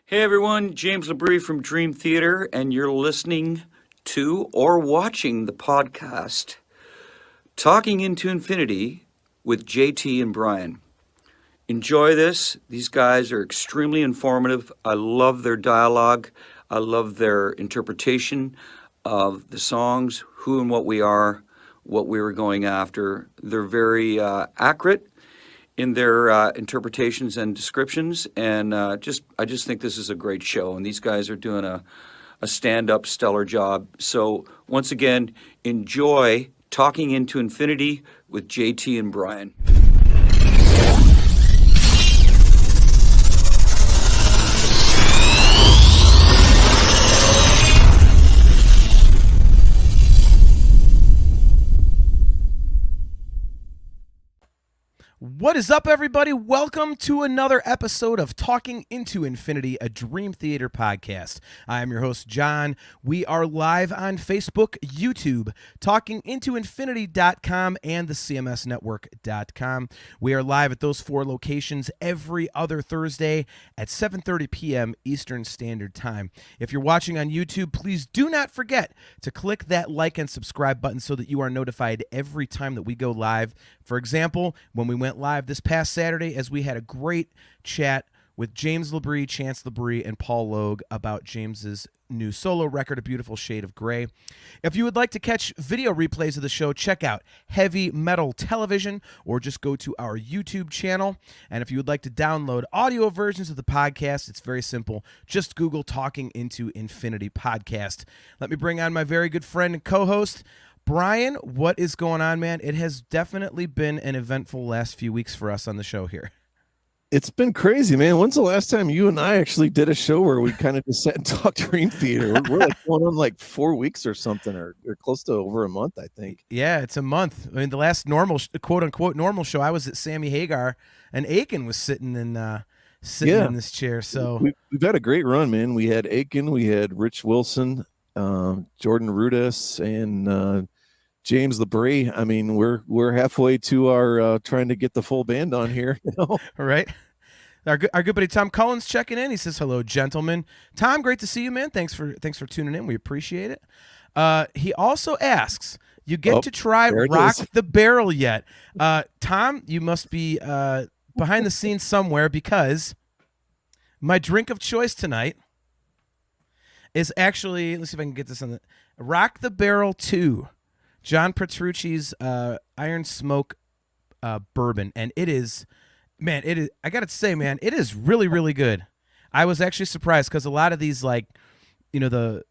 Hey everyone, James Labrie from Dream Theater, and you're listening to or watching the podcast Talking into Infinity with JT and Brian. Enjoy this. These guys are extremely informative. I love their dialogue. I love their interpretation of the songs, who and what we are, what we were going after. They're very accurate in their interpretations and descriptions, and I just think this is a great show, and these guys are doing a stand-up stellar job. So once again, enjoy Talking into Infinity with JT and Brian. What is up, everybody? Welcome to another episode of Talking into Infinity, a Dream Theater podcast. I am your host, John. We are live on Facebook, YouTube, talkingintoinfinity.com, and the CMSnetwork.com. We are live at those four locations every other Thursday at 7:30 p.m. Eastern Standard Time. If you're watching on YouTube, please do not forget to click that like and subscribe button so that you are notified every time that we go live. For example, when we went live this past Saturday, as we had a great chat with James Labrie, Chance Labrie, and Paul Logue about James's new solo record, A Beautiful Shade of Gray. If you would like to catch video replays of the show, check out Heavy Metal Television or just go to our YouTube channel. And if you would like to download audio versions of the podcast, it's very simple. Just Google Talking into Infinity Podcast. Let me bring on my very good friend and co-host, Brian. What is going on, man? It has definitely been an eventful last few weeks for us on the show here. It's been crazy, man. When's the last time you and I actually did a show where we kind of just sat and talked Dream Theater? We're like going on like 4 weeks or something, or close to over a month, I think. Yeah, it's a month. I mean, the last normal, quote unquote, normal show, I was at Sammy Hagar, and Aiken was sitting in this chair. So we've had a great run, man. We had Aiken, we had Rich Wilson, Jordan Rudess, and James Labrie. I mean, we're halfway to our trying to get the full band on here, you know? Right. Our good buddy Tom Cullen's checking in. He says, "Hello, gentlemen." Tom, great to see you, man. Thanks for tuning in. We appreciate it. He also asks, "You get to try Rock the Barrel yet?" Tom, you must be behind the scenes somewhere, because my drink of choice tonight is actually, let's see if I can get this on the Rock the Barrel 2. John Petrucci's Iron Smoke bourbon, and it is, man, it is. I gotta say, man, it is really, really good. I was actually surprised because a lot of these, like, the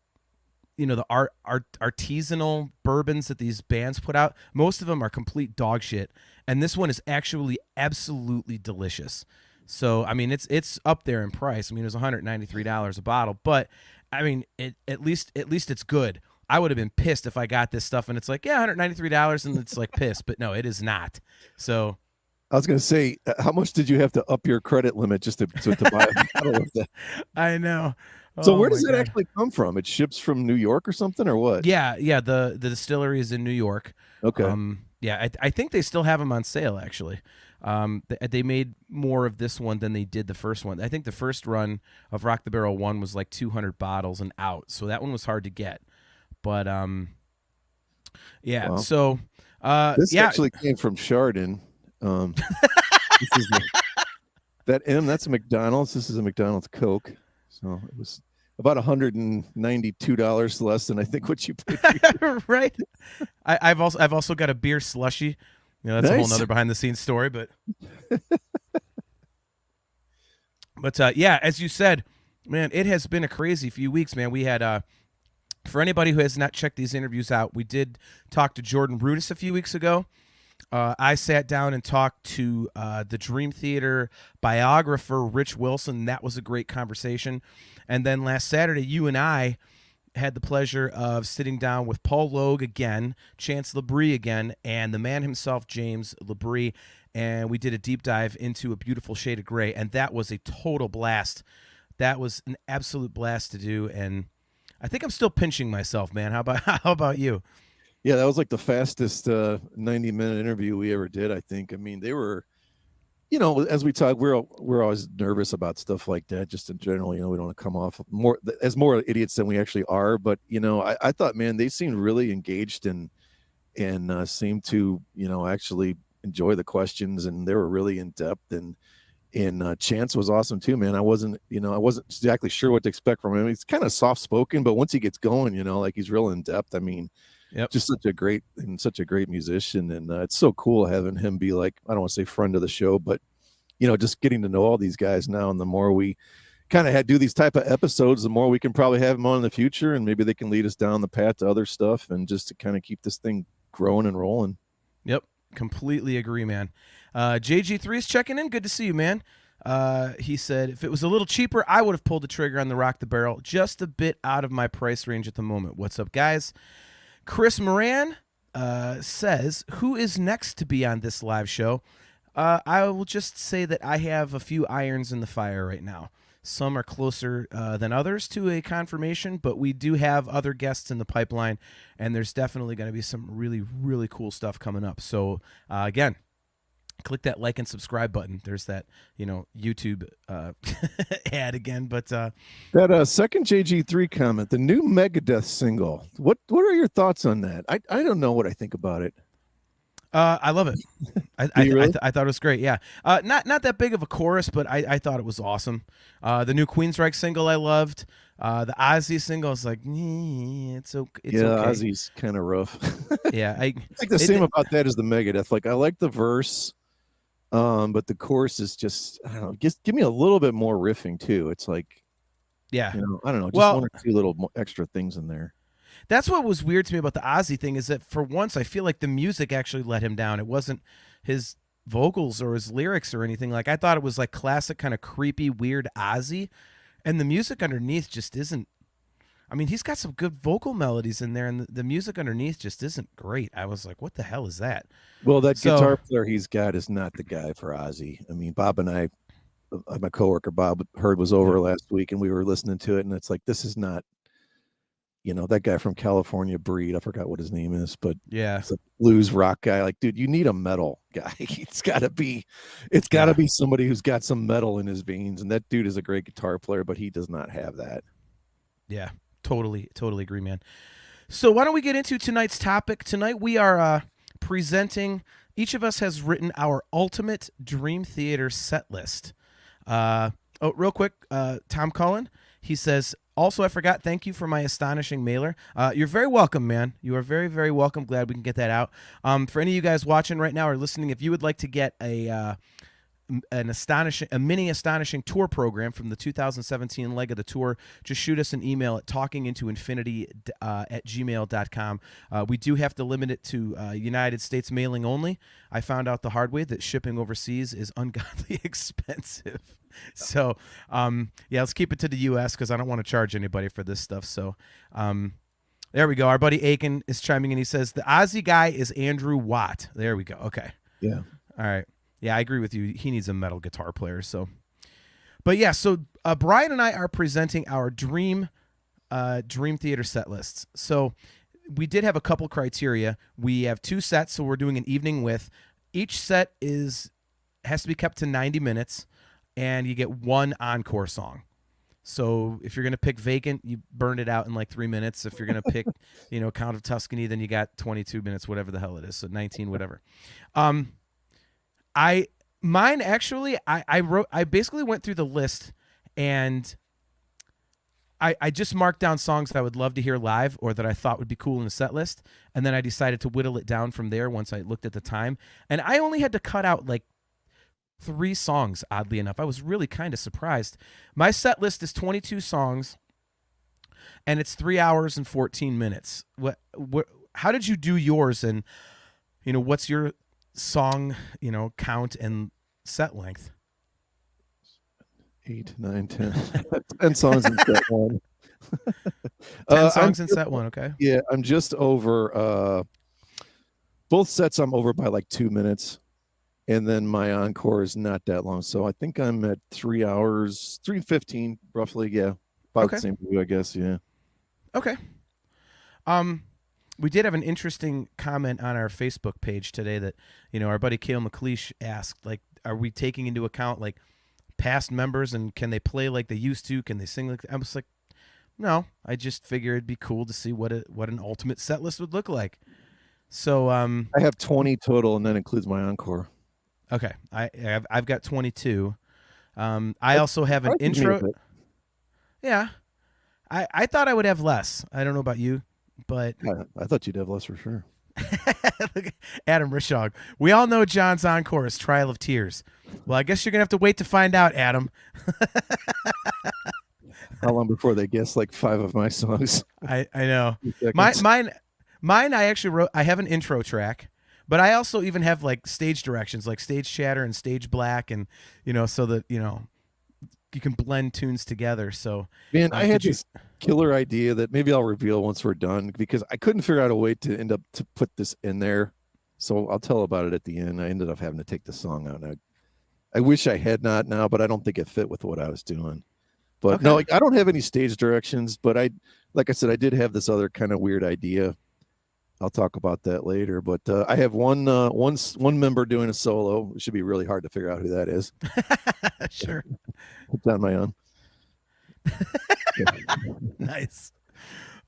artisanal bourbons that these bands put out, most of them are complete dog shit, and this one is actually absolutely delicious. So, I mean, it's up there in price. I mean, it was $193 a bottle, but I mean, at least it's good. I would have been pissed if I got this stuff and it's like, yeah, $193, and it's like pissed, but no, it is not. So I was going to say, how much did you have to up your credit limit just to buy a bottle of that? I know. So where does it actually come from? It ships from New York or something, or what? Yeah. The distillery is in New York. Okay. Yeah, I think they still have them on sale, actually. They made more of this one than they did the first one. I think the first run of Rock the Barrel 1 was like 200 bottles and out, so that one was hard to get. But yeah. Wow. So this actually came from Chardon. This is that's a McDonald's. This is a McDonald's Coke. So it was about $192 less than I think what you paid for. Right. I've also got a beer slushy. That's nice. A whole nother behind the scenes story, but yeah, as you said, man, it has been a crazy few weeks, man. We had for anybody who has not checked these interviews out, we did talk to Jordan Rudess a few weeks ago. I sat down and talked to the Dream Theater biographer, Rich Wilson. That was a great conversation. And then last Saturday, you and I had the pleasure of sitting down with Paul Logue again, Chance Labrie again, and the man himself, James Labrie. And we did a deep dive into A Beautiful Shade of Gray. And that was a total blast. That was an absolute blast to do. And I think I'm still pinching myself, man. How about you? Yeah, that was like the fastest 90-minute interview we ever did, I think. I mean, they were as we talk, we're always nervous about stuff like that, just in general. We don't want to come off more idiots than we actually are. But I thought, man, they seemed really engaged and seemed to actually enjoy the questions, and they were really in depth. And Chance was awesome too, man. I wasn't exactly sure what to expect from him. He's kind of soft spoken, but once he gets going, like he's real in depth. I mean, just such a great musician, and it's so cool having him be like, I don't want to say friend of the show, but just getting to know all these guys now. And the more we kind of do these type of episodes, the more we can probably have them on in the future, and maybe they can lead us down the path to other stuff, and just to kind of keep this thing growing and rolling. Yep, completely agree, man. JG3 is checking in. Good to see you, man. He said, if it was a little cheaper, I would have pulled the trigger on the Rock the Barrel. Just a bit out of my price range at the moment. What's up, guys? Chris Moran says, who is next to be on this live show? I will just say that I have a few irons in the fire right now. Some are closer than others to a confirmation, but we do have other guests in the pipeline, and there's definitely going to be some really, really cool stuff coming up. So, again, click that like and subscribe button. There's that, YouTube ad again. But that second JG3 comment, the new Megadeth single. What are your thoughts on that? I don't know what I think about it. I love it. Really? I thought it was great. Yeah. Not that big of a chorus, but I thought it was awesome. The new Queensryche single I loved. The Ozzy single, I was like, it's okay. Ozzy's kind of rough. Yeah. I think the same about that as the Megadeth. Like, I like the verse, but the chorus is just, I don't know, just give me a little bit more riffing too. It's like, yeah, I don't know, just one or two little extra things in there. That's what was weird to me about the Ozzy thing, is that for once I feel like the music actually let him down. It wasn't his vocals or his lyrics or anything. Like, I thought it was like classic kind of creepy, weird Ozzy, and the music underneath just isn't. I mean, he's got some good vocal melodies in there, and the music underneath just isn't great. I was like, what the hell is that? Well, that guitar player he's got is not the guy for Ozzy. I mean, Bob and I, my coworker Bob Hurd was over last week, and we were listening to it, and it's like, this is not, that guy from California Breed, I forgot what his name is, but it's a blues rock guy. Like, dude, you need a metal guy. It's got to be somebody who's got some metal in his veins, and that dude is a great guitar player, but he does not have that. Yeah, totally agree, man. So why don't we get into tonight's topic? Tonight we are presenting, each of us has written our ultimate Dream Theater set list. Real quick, Tom Cullen, he says, also, I forgot, thank you for my astonishing mailer. You're very welcome, man. You are very, very welcome. Glad we can get that out. For any of you guys watching right now or listening, if you would like to get a mini astonishing tour program from the 2017 leg of the tour, just shoot us an email at talkingintoinfinity@gmail.com. We do have to limit it to United States mailing only. I found out the hard way that shipping overseas is ungodly expensive. So, let's keep it to the U.S. because I don't want to charge anybody for this stuff. So, there we go. Our buddy Aiken is chiming in. He says, the Ozzy guy is Andrew Watt. There we go. Okay. Yeah. All right. Yeah, I agree with you. He needs a metal guitar player. So, but yeah, so Brian and I are presenting our Dream Theater set lists. So we did have a couple criteria. We have 2 sets, so we're doing an evening with. Each set has to be kept to 90 minutes, and you get 1 encore song. So if you're going to pick Vacant, you burned it out in like 3 minutes. If you're going to pick, Count of Tuscany, then you got 22 minutes, whatever the hell it is. So 19, whatever. I basically went through the list, and I just marked down songs that I would love to hear live or that I thought would be cool in the set list. And then I decided to whittle it down from there once I looked at the time. And I only had to cut out like 3 songs, oddly enough. I was really kind of surprised. My set list is 22 songs, and it's 3 hours and 14 minutes. How did you do yours? And, what's your song, count and set length? 8, 9, 10. 10 songs in set 1. 10 songs in set 1, okay. Yeah, I'm just over both sets. I'm over by like 2 minutes, and then my encore is not that long, so I think I'm at 3 hours, 3:15 roughly. Yeah, about the same for you, I guess. Yeah. Okay. We did have an interesting comment on our Facebook page today that, our buddy Cale McLeish asked, like, are we taking into account like past members and can they play like they used to? Can they sing like? I was like, no. I just figured it'd be cool to see what an ultimate set list would look like. So I have 20 total, and that includes my encore. Okay, I've got 22. I also have an intro. Yeah, I thought I would have less. I don't know about you, but I thought you'd have less for sure. Look at Adam Rishog. We all know Jon's encore is Trial of Tears. Well, I guess you're gonna have to wait to find out, Adam. How long before they guess like 5 of my songs? I know. Mine. I actually wrote. I have an intro track, but I also even have like stage directions, like stage chatter and stage black, and so that you can blend tunes together. So man, I had this killer idea that maybe I'll reveal once we're done, because I couldn't figure out a way to end up to put this in there. So I'll tell about it at the end. I ended up having to take the song out. And I wish I had not now, but I don't think it fit with what I was doing. But okay. No, I don't have any stage directions, but like I said, I did have this other kind of weird idea. I'll talk about that later, but I have one member doing a solo. It should be really hard to figure out who that is. Sure. It's on my own. Nice.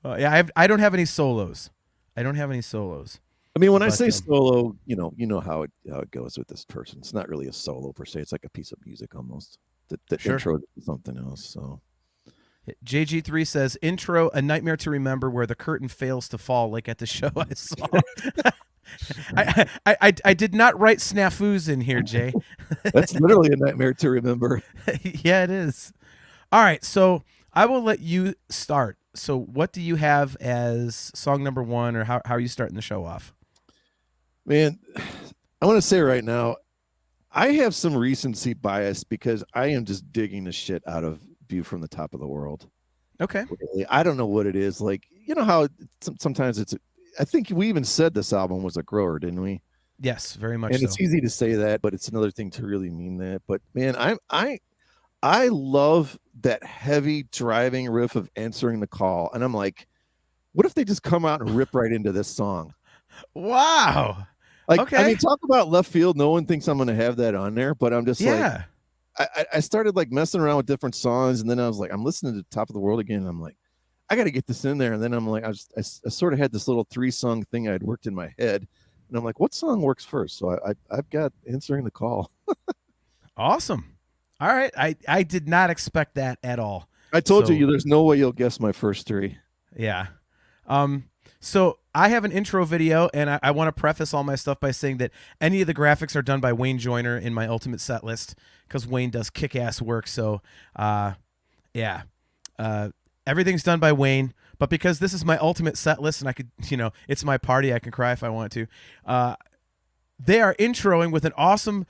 Yeah, I don't have any solos. I mean, when I say solo, you know how it goes with this person. It's not really a solo per se. It's like a piece of music almost. The sure. Intro to something else. So. JG3 says, intro, A Nightmare to Remember, where the curtain fails to fall, like at the show I saw. I did not write snafus in here, Jay. That's literally a nightmare to remember. Yeah, it is. All right, so I will let you start. So what do you have as song number 1, or how are you starting the show off? Man, I want to say right now, I have some recency bias because I am just digging the shit out of View from the Top of the World. Okay. I don't know what it is. Like, you know how sometimes I think we even said this album was a grower, didn't we? Yes, very much. And it's easy to say that, but it's another thing to really mean that. But man, I love that heavy driving riff of Answering the Call. And I'm like, what if they just come out and rip right into this song? Wow. Like, okay. I mean, talk about left field. No one thinks I'm going to have that on there, but I'm just like, I started like messing around with different songs, and then I was like, I'm listening to Top of the World again, and I'm like, I got to get this in there. And then I'm like, I sort of had this little 3-song thing I had worked in my head, and I'm like, what song works first? So I've got Answering the Call. Awesome. All right, I did not expect that at all. I told you there's no way you'll guess my first 3. Yeah. So I have an intro video, and I want to preface all my stuff by saying that any of the graphics are done by Wayne Joyner in my ultimate set list, because Wayne does kick-ass work. So, everything's done by Wayne. But because this is my ultimate set list, and I could, it's my party, I can cry if I want to. They are introing with an awesome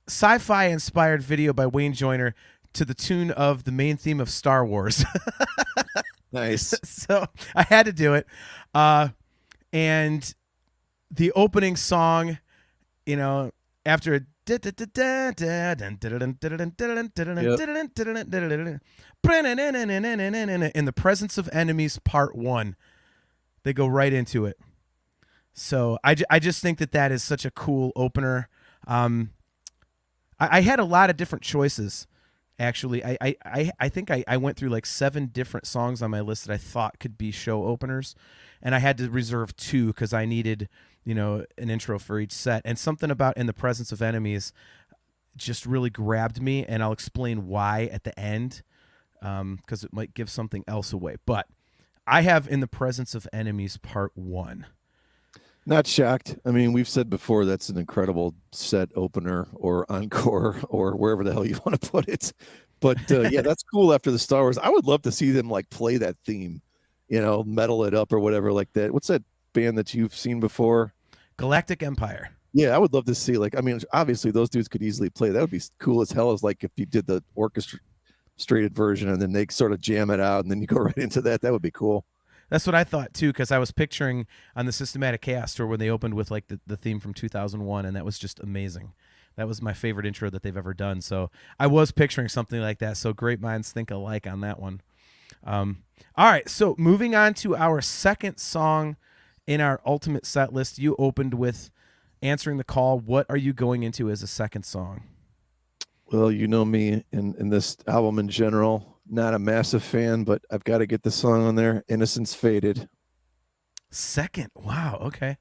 sci-fi inspired video by Wayne Joyner to the tune of the main theme of Star Wars. Nice. So I had to do it. And the opening song, after in the Presence of Enemies Part 1, they go right into it. So I just think that is such a cool opener. I had a lot of different choices. Actually, I think I went through like 7 different songs on my list that I thought could be show openers, and I had to reserve 2 because I needed, an intro for each set. And something about In the Presence of Enemies just really grabbed me, and I'll explain why at the end, because it might give something else away. But I have In the Presence of Enemies Part 1. Not shocked. I mean, we've said before that's an incredible set opener or encore or wherever the hell you want to put it. But yeah, that's cool after the Star Wars. I would love to see them like play that theme, metal it up or whatever like that. What's that band that you've seen before? Galactic Empire. Yeah, I would love to see obviously those dudes could easily play. That would be cool as hell, as like if you did the orchestrated version and then they sort of jam it out and then you go right into that. That would be cool. That's what I thought too, because I was picturing on the Systematic Chaos tour when they opened with like the theme from 2001, and that was just amazing. That was my favorite intro that they've ever done. So I was picturing something like that. So great minds think alike on that one. All right, so moving on to our second song in our ultimate set list. You opened with Answering the Call. What are you going into as a second song? Well, you know me in this album in general, not a massive fan, but I've got to get the song on there, Innocence Faded. Second. Wow. Okay.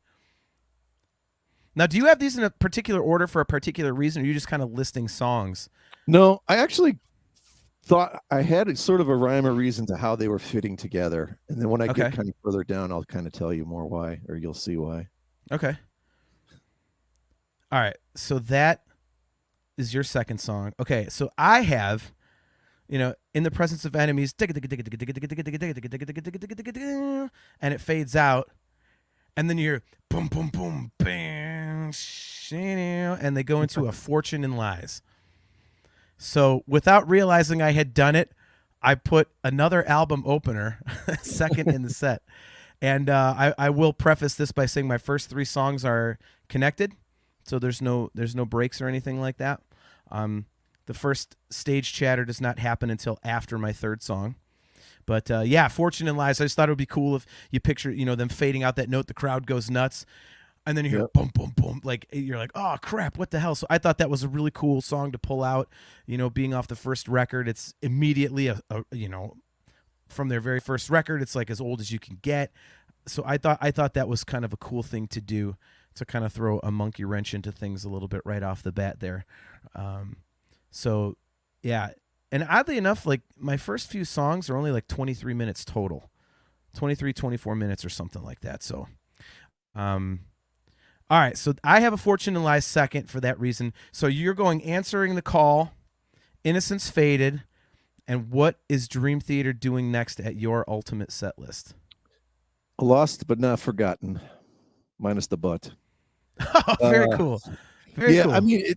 Now, do you have these in a particular order for a particular reason, or are you just kind of listing songs? No, I actually thought I had sort of a rhyme or reason to how they were fitting together. And then when I get kind of further down, I'll kind of tell you more why, or you'll see why. Okay. All right. So that is your second song. Okay. So I have, in the presence of enemies, and it fades out. And then you hear boom, boom, boom, bang, and they go into a Fortune and Lies. So without realizing I had done it, I put another album opener second in the set. And I will preface this by saying my first three songs are connected, so there's no breaks or anything like that. The first stage chatter does not happen until after my third song. But yeah, Fortune and Lies. I just thought it would be cool if you picture, them fading out that note, the crowd goes nuts, and then you hear boom, boom, boom. Like you're like, oh crap, what the hell? So I thought that was a really cool song to pull out. Being off the first record, it's immediately from their very first record, it's like as old as you can get. So I thought that was kind of a cool thing to do, to kind of throw a monkey wrench into things a little bit right off the bat there. So yeah. And oddly enough, like my first few songs are only like 23 minutes total, 23, 24 minutes or something like that. So, all right. So I have a Fortune and Lies second for that reason. So you're going Answering the Call, Innocence Faded, and what is Dream Theater doing next at your ultimate set list? Lost but not forgotten, minus the but. Oh, very cool. Very cool. I mean,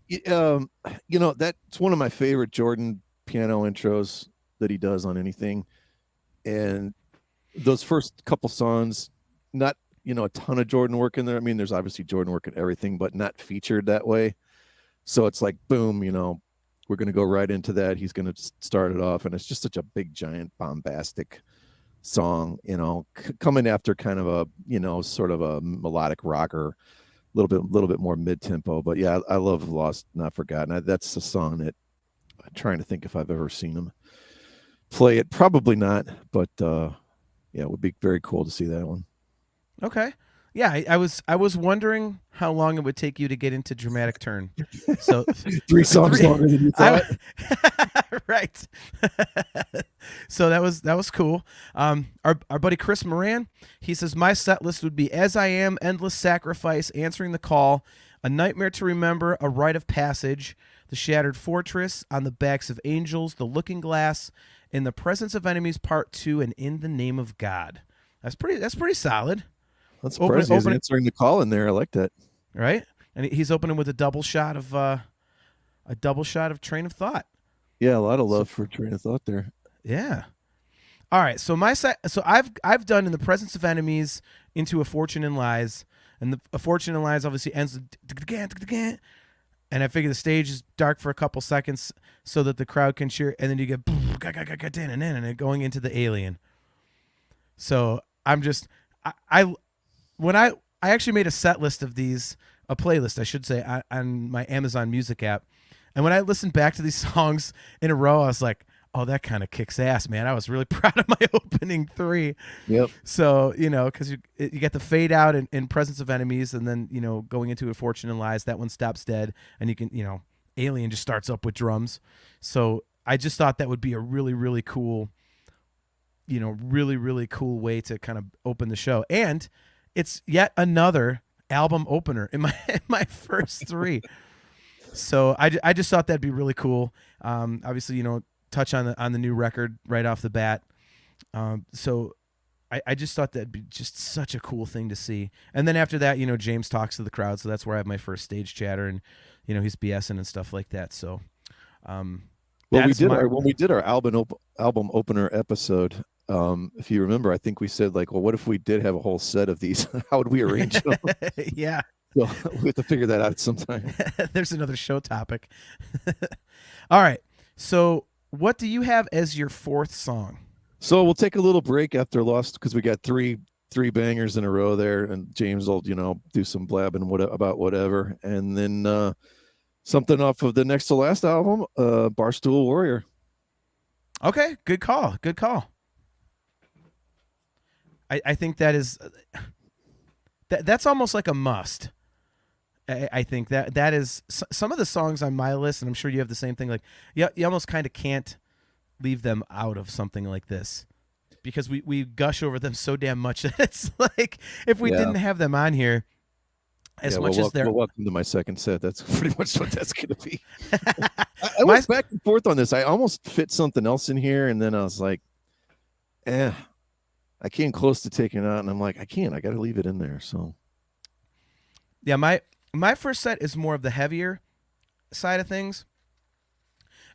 that's one of my favorite Jordan piano intros that he does on anything. And those first couple songs, not, a ton of Jordan work in there. I mean, there's obviously Jordan work in everything, but not featured that way. So it's like, boom, we're going to go right into that. He's going to start it off. And it's just such a big, giant, bombastic song, coming after kind of a, sort of a melodic rocker, a little bit more mid-tempo. But yeah, I love Lost Not Forgotten. That's a song that I'm trying to think if I've ever seen him play it. Probably not, but yeah, it would be very cool to see that one. Okay. Yeah, I was wondering how long it would take you to get into Dramatic Turn. So 3 songs longer than you thought. Right. So that was cool. Our buddy Chris Moran, he says my set list would be As I Am, Endless Sacrifice, Answering the Call, A Nightmare to Remember, A Rite of Passage, The Shattered Fortress, On the Backs of Angels, The Looking Glass, In the Presence of Enemies Part 2, and In the Name of God. That's pretty solid. That's surprising. He's answering the call in there. I like that. Right? And he's opening with a double shot of Train of Thought. Yeah, a lot of love for Train of Thought there. Yeah. All right. So I've done In the Presence of Enemies into A Fortune and Lies, and A Fortune and Lies obviously ends with, and I figure the stage is dark for a couple seconds so that the crowd can cheer, and then you get and it going into the Alien. So I'm just I actually made a set list of these, a playlist I should say, on my Amazon Music app, and when I listened back to these songs in a row, I was like, oh, that kind of kicks ass, man. I was really proud of my opening 3. Yep. So, because you get the fade out in Presence of Enemies, and then, going into A Fortune and Lies, that one stops dead, and you can, Alien just starts up with drums. So I just thought that would be a really, really cool, really, really cool way to kind of open the show. And it's yet another album opener in my first 3. So I just thought that'd be really cool. Obviously, touch on the new record right off the bat. So I just thought that'd be just such a cool thing to see. And then after that, James talks to the crowd, so that's where I have my first stage chatter, and he's BSing and stuff like that. So, when we did our album opener episode, if you remember, I think we said like, well, what if we did have a whole set of these? How would we arrange them? Yeah. So we have to figure that out sometime. There's another show topic. All right. So what do you have as your 4th song? So we'll take a little break after Lost, because we got three bangers in a row there, and James will, do some blabbing about whatever. And then Something off of the next to last album, Barstool Warrior. Okay, good call. Good call. I think that is that's almost like a must. I think that is some of the songs on my list, and I'm sure you have the same thing. Like, you almost kind of can't leave them out of something like this because we gush over them so damn much that it's like if we didn't have them on here, as much as they're welcome to my second set. That's pretty much what that's going to be. I went back and forth on this. I almost fit something else in here, and then I was like, I came close to taking it out, and I'm like, I can't. I got to leave it in there. So, yeah, my first set is more of the heavier side of things,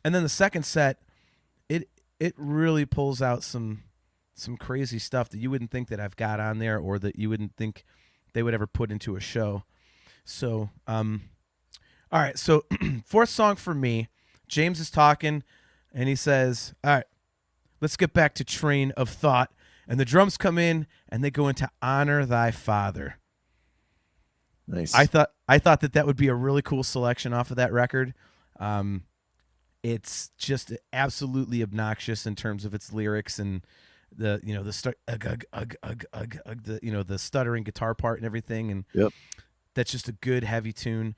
and then the second set, it really pulls out some crazy stuff that you wouldn't think that I've got on there, or that you wouldn't think they would ever put into a show. So, all right. So, fourth song for me, James is talking, and he says, "All right, let's get back to Train of Thought." And the drums come in, and they go into Honor Thy Father. Nice. I thought that would be a really cool selection off of that record. It's just absolutely obnoxious in terms of its lyrics and the the stuttering guitar part and everything, and yep. That's just a good heavy tune.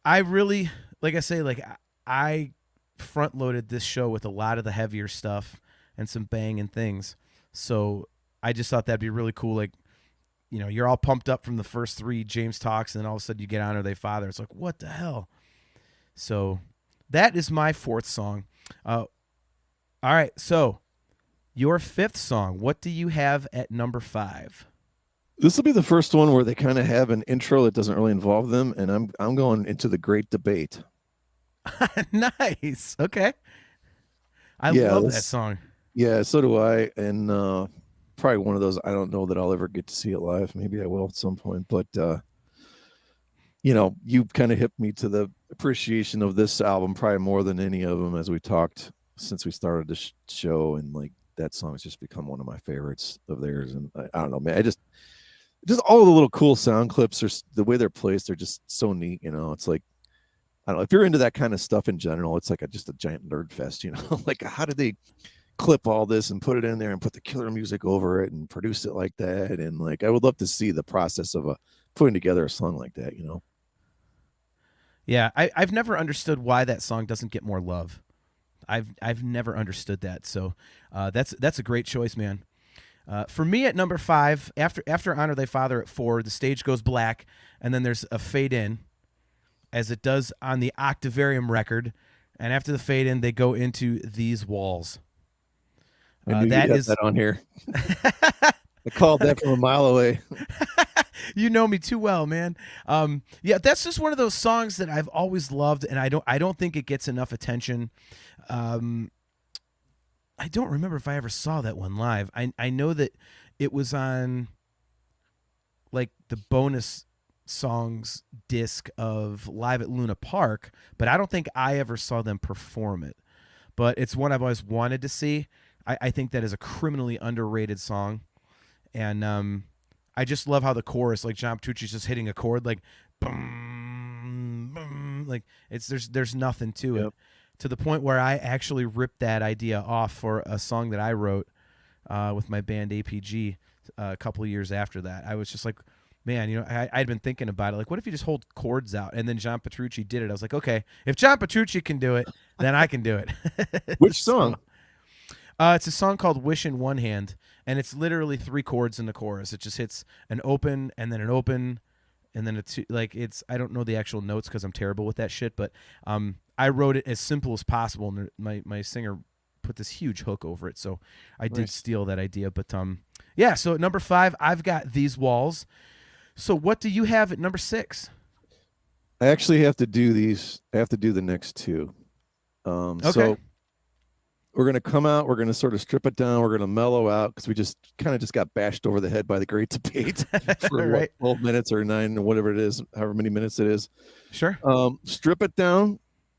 I really, like I say, like I front loaded this show with a lot of the heavier stuff and some banging things. So I just thought that'd be really cool. Like, you're all pumped up from the first three James talks, and then all of a sudden you get Honor Thy Father. It's like, what the hell? So that is my fourth song. All right, so your fifth song, what do you have at number 5? This will be the first one where they kind of have an intro that doesn't really involve them, and I'm going into the Great Debate. Nice. Okay. I love that song. Yeah, so do I. And probably one of those, I don't know that I'll ever get to see it live. Maybe I will at some point. But, you kind of hit me to the appreciation of this album probably more than any of them as we talked since we started the show. And, like, that song has just become one of my favorites of theirs. And I don't know, man. Just all the little cool sound clips, the way they're placed, they're just so neat. It's like, I don't know, if you're into that kind of stuff in general, it's like just a giant nerd fest, like how did they clip all this and put it in there and put the killer music over it and produce it like that? And like, I would love to see the process of putting together a song like that, Yeah. I've never understood why that song doesn't get more love. I've never understood that. So that's a great choice, man. For me at number 5, after Honor Thy Father at 4, the stage goes black, and then there's a fade in, as it does on the Octavarium record. And after the fade in, they go into These Walls. That is that on here. I called that from a mile away. You know me too well, man. Yeah, that's just one of those songs that I've always loved, and I don't think it gets enough attention. I don't remember if I ever saw that one live. I know that it was on like the bonus songs disc of Live at Luna Park, but I don't think I ever saw them perform it. But it's one I've always wanted to see. I think that is a criminally underrated song. And I just love how the chorus, like John Petrucci's just hitting a chord, like boom, boom, like there's nothing to it. To the point where I actually ripped that idea off for a song that I wrote with my band APG a couple of years after that. I was just like, man, I'd been thinking about it. Like, what if you just hold chords out? And then John Petrucci did it. I was like, okay, if John Petrucci can do it, then I can do it. Which song? It's a song called Wish in One Hand, and it's literally 3 chords in the chorus. It just hits an open and then an open and then a 2. Like, I don't know the actual notes because I'm terrible with that shit, but I wrote it as simple as possible, and my singer put this huge hook over it, so I did steal that idea. But yeah, so at number 5, I've got These Walls. So what do you have at number 6? I actually have to do these. I have to do the next 2. Okay. So we're going to come out. We're going to sort of strip it down. We're going to mellow out because we just got bashed over the head by the Great Debate for 12 minutes or 9 or whatever it is, however many minutes it is. Sure. Strip it down.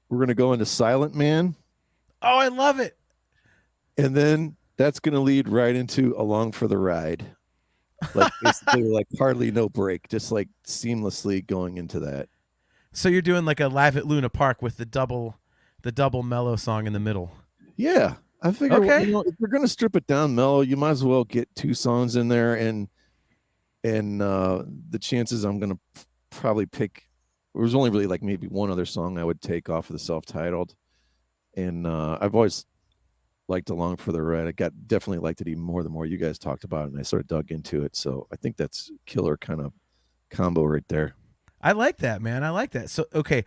We're going to go into Silent Man. Oh, I love it. And then that's going to lead right into Along for the Ride. Like basically like hardly no break, just like seamlessly going into that. So you're doing like a live at Luna Park with the double mellow song in the middle. Yeah, I figure Okay. if we're gonna strip it down mellow, you might as well get 2 songs in there, and the chances I'm gonna probably pick. There's only really like maybe one other song I would take off of the self-titled, and I've always liked Along for the Ride. I definitely liked it even more the more you guys talked about it, and I sort of dug into it. So I think that's killer kind of combo right there. I like that, man. I like that. So okay,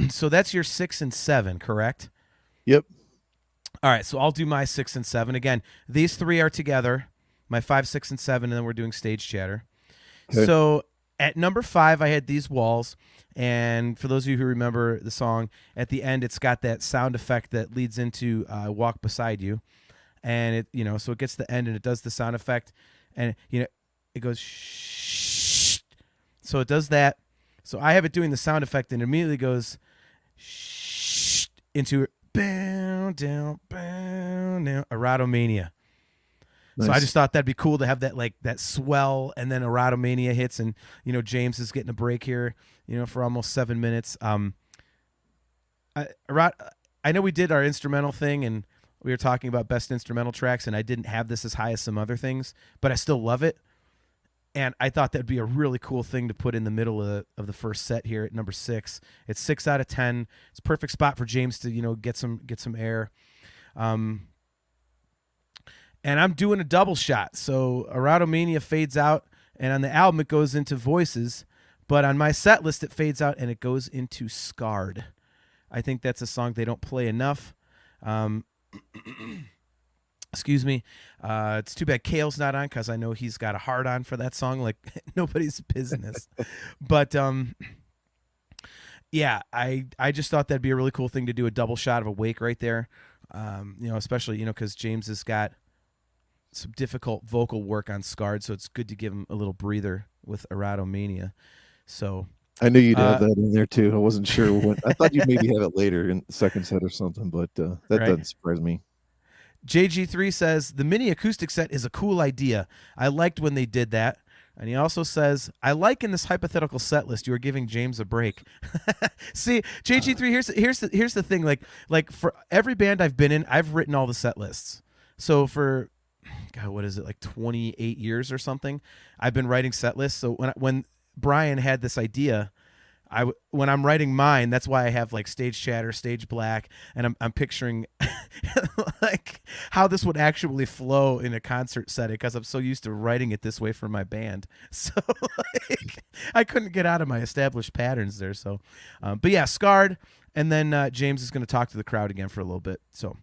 so that's your 6 and 7, correct? Yep. All right, so I'll do my 6 and 7 again. These 3 are together, my 5, 6, and 7, and then we're doing stage chatter. Okay. So at number 5, I had These Walls, and for those of you who remember the song, at the end it's got that sound effect that leads into Walk Beside You, and it so it gets to the end and it does the sound effect, and it goes shh. So it does that. So I have it doing the sound effect and it immediately goes shh into bow down Erotomania. Nice. So I just thought that'd be cool to have that swell, and then Erotomania hits, and James is getting a break here, for almost 7 minutes. I know we did our instrumental thing, and we were talking about best instrumental tracks, and I didn't have this as high as some other things, but I still love it. And I thought that'd be a really cool thing to put in the middle of the first set here at number 6. It's 6 out of 10. It's a perfect spot for James to get some air. And I'm doing a double shot. So Erotomania fades out, and on the album it goes into Voices, but on my set list it fades out and it goes into Scarred. I think that's a song they don't play enough. Excuse me. It's too bad Kale's not on, because I know he's got a hard on for that song like nobody's business. But yeah, I just thought that'd be a really cool thing to do, a double shot of Awake right there. Especially because James has got some difficult vocal work on Scarred, so it's good to give him a little breather with Erotomania. So I knew you'd have that in there too. I wasn't sure when. I thought you'd maybe have it later in the second set or something, but that doesn't surprise me. JG3 says, the mini acoustic set is a cool idea. I liked when they did that. And he also says, I like in this hypothetical set list, you are giving James a break. See, JG3, here's the thing. Like for every band I've been in, I've written all the set lists. So for, God, what is it, like 28 years or something, I've been writing set lists. So when Brian had this idea, when I'm writing mine, that's why I have like stage chatter, stage black, and I'm picturing like how this would actually flow in a concert setting, because I'm so used to writing it this way for my band. So like, I couldn't get out of my established patterns there. So, but yeah, Scarred, and then James is going to talk to the crowd again for a little bit. So,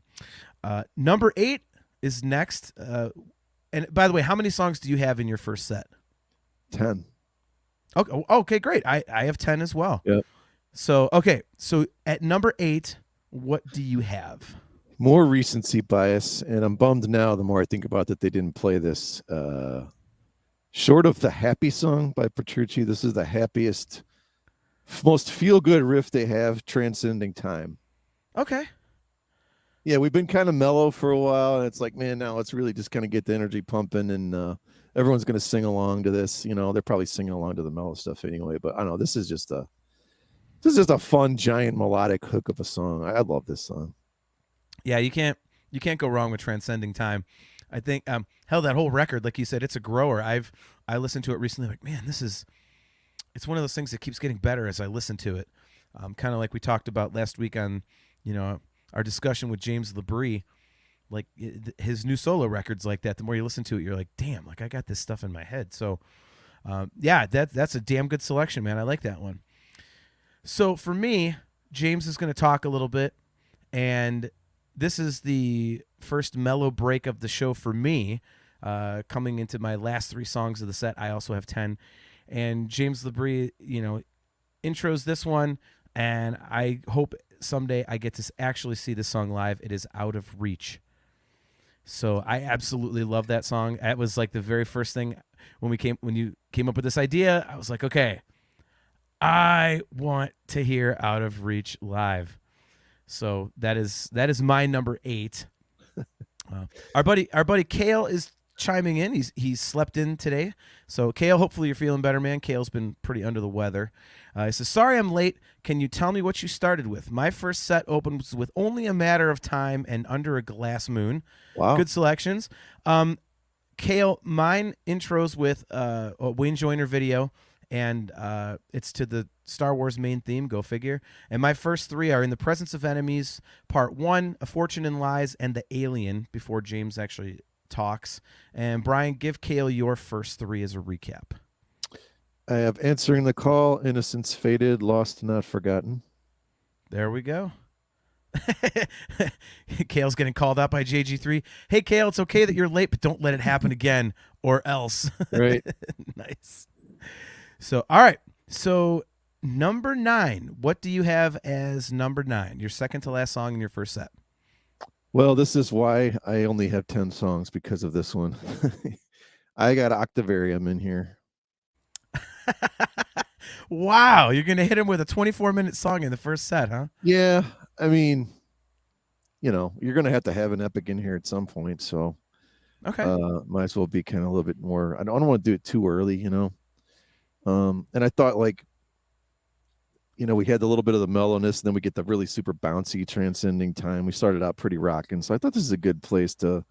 number 8 is next. And by the way, how many songs do you have in your first set? 10. Okay, great. I have 10 as well. Yep. So, okay. So at number 8, what do you have? More recency bias, and I'm bummed now the more I think about that they didn't play this. Short of the Happy song by Petrucci, this is the happiest, most feel-good riff they have, Transcending Time. Okay. Yeah, we've been kind of mellow for a while, and it's like, man, now let's really just kind of get the energy pumping, and everyone's going to sing along to this. They're probably singing along to the mellow stuff anyway, but I don't know. This is just a fun, giant melodic hook of a song. I love this song. Yeah, you can't go wrong with Transcending Time. I think hell, that whole record, like you said, it's a grower. I listened to it recently, like, man, it's one of those things that keeps getting better as I listen to it. Kind of like we talked about last week on, our discussion with James Labrie. Like his new solo records like that, the more you listen to it, you're like, damn, like I got this stuff in my head. So yeah, that's a damn good selection, man. I like that one. So for me, James is going to talk a little bit, and this is the first mellow break of the show for me, coming into my last 3 songs of the set. I also have 10, and James Labrie, intros this one, and I hope someday I get to actually see this song live. It is Out of Reach. So I absolutely love that song. That was like the very first thing when you came up with this idea. I was like, okay, I want to hear Out of Reach live. So that is my number 8. Our buddy Kale is chiming in. He's slept in today. So, Kale, hopefully you're feeling better, man. Kale's been pretty under the weather. He says, sorry I'm late. Can you tell me what you started with? My first set opens with Only a Matter of Time and Under a Glass Moon. Wow. Good selections. Kale, mine intros with a Wayne Joyner video, and it's to the Star Wars main theme, go figure. And my first three are In the Presence of Enemies, Part 1, A Fortune in Lies, and The Alien, before James actually talks. And Brian, give Kale your first three as a recap. I have Answering the Call, Innocence Faded, Lost Not Forgotten. There we go. Kale's getting called out by JG3. Hey, Kale, it's okay that you're late, but don't let it happen again or else. Right. Nice. So, all right. So, number 9. What do you have as number 9? Your second to last song in your first set. Well, this is why I only have 10 songs, because of this one. I got Octavarium in here. Wow. You're going to hit him with a 24-minute song in the first set, huh? Yeah. I mean, you're going to have an epic in here at some point. So, okay. Might as well be kind of a little bit more. I don't want to do it too early, And I thought, we had a little bit of the mellowness, and then we get the really super bouncy, transcending time. We started out pretty rocking. So I thought this is a good place to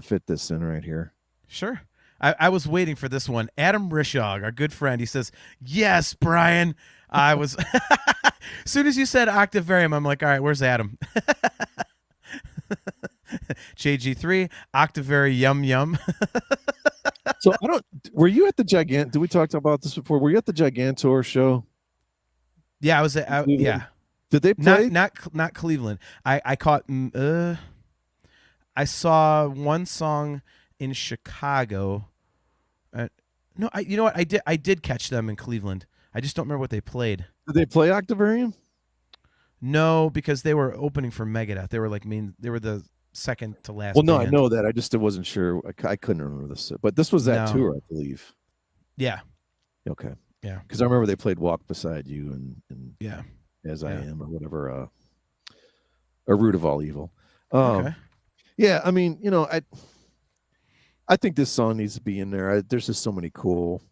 fit this in right here. Sure. I was waiting for this one. Adam Rishog, our good friend, he says, yes, Brian. I was as soon as you said Octavarium, I'm like, all right, where's Adam? JG3, Octavarium, yum. So were you at the Did we talk about this before? Were you at the Gigantor show? Yeah, I was at, yeah. Did they play? Not Cleveland. I caught, I saw one song in Chicago. No, you know what? I did catch them in Cleveland. I just don't remember what they played. Did they play Octavarium? No, because they were opening for Megadeth. They were they were the second to last. Well, no, band. I know that. I just wasn't sure. I couldn't remember this, but this was that tour, I believe. Yeah. Okay. Yeah. Because I remember they played "Walk Beside You" and yeah, "As I Am" or whatever. A Root of All Evil. Okay. Yeah, I mean, I think this song needs to be in there. There's just so many cool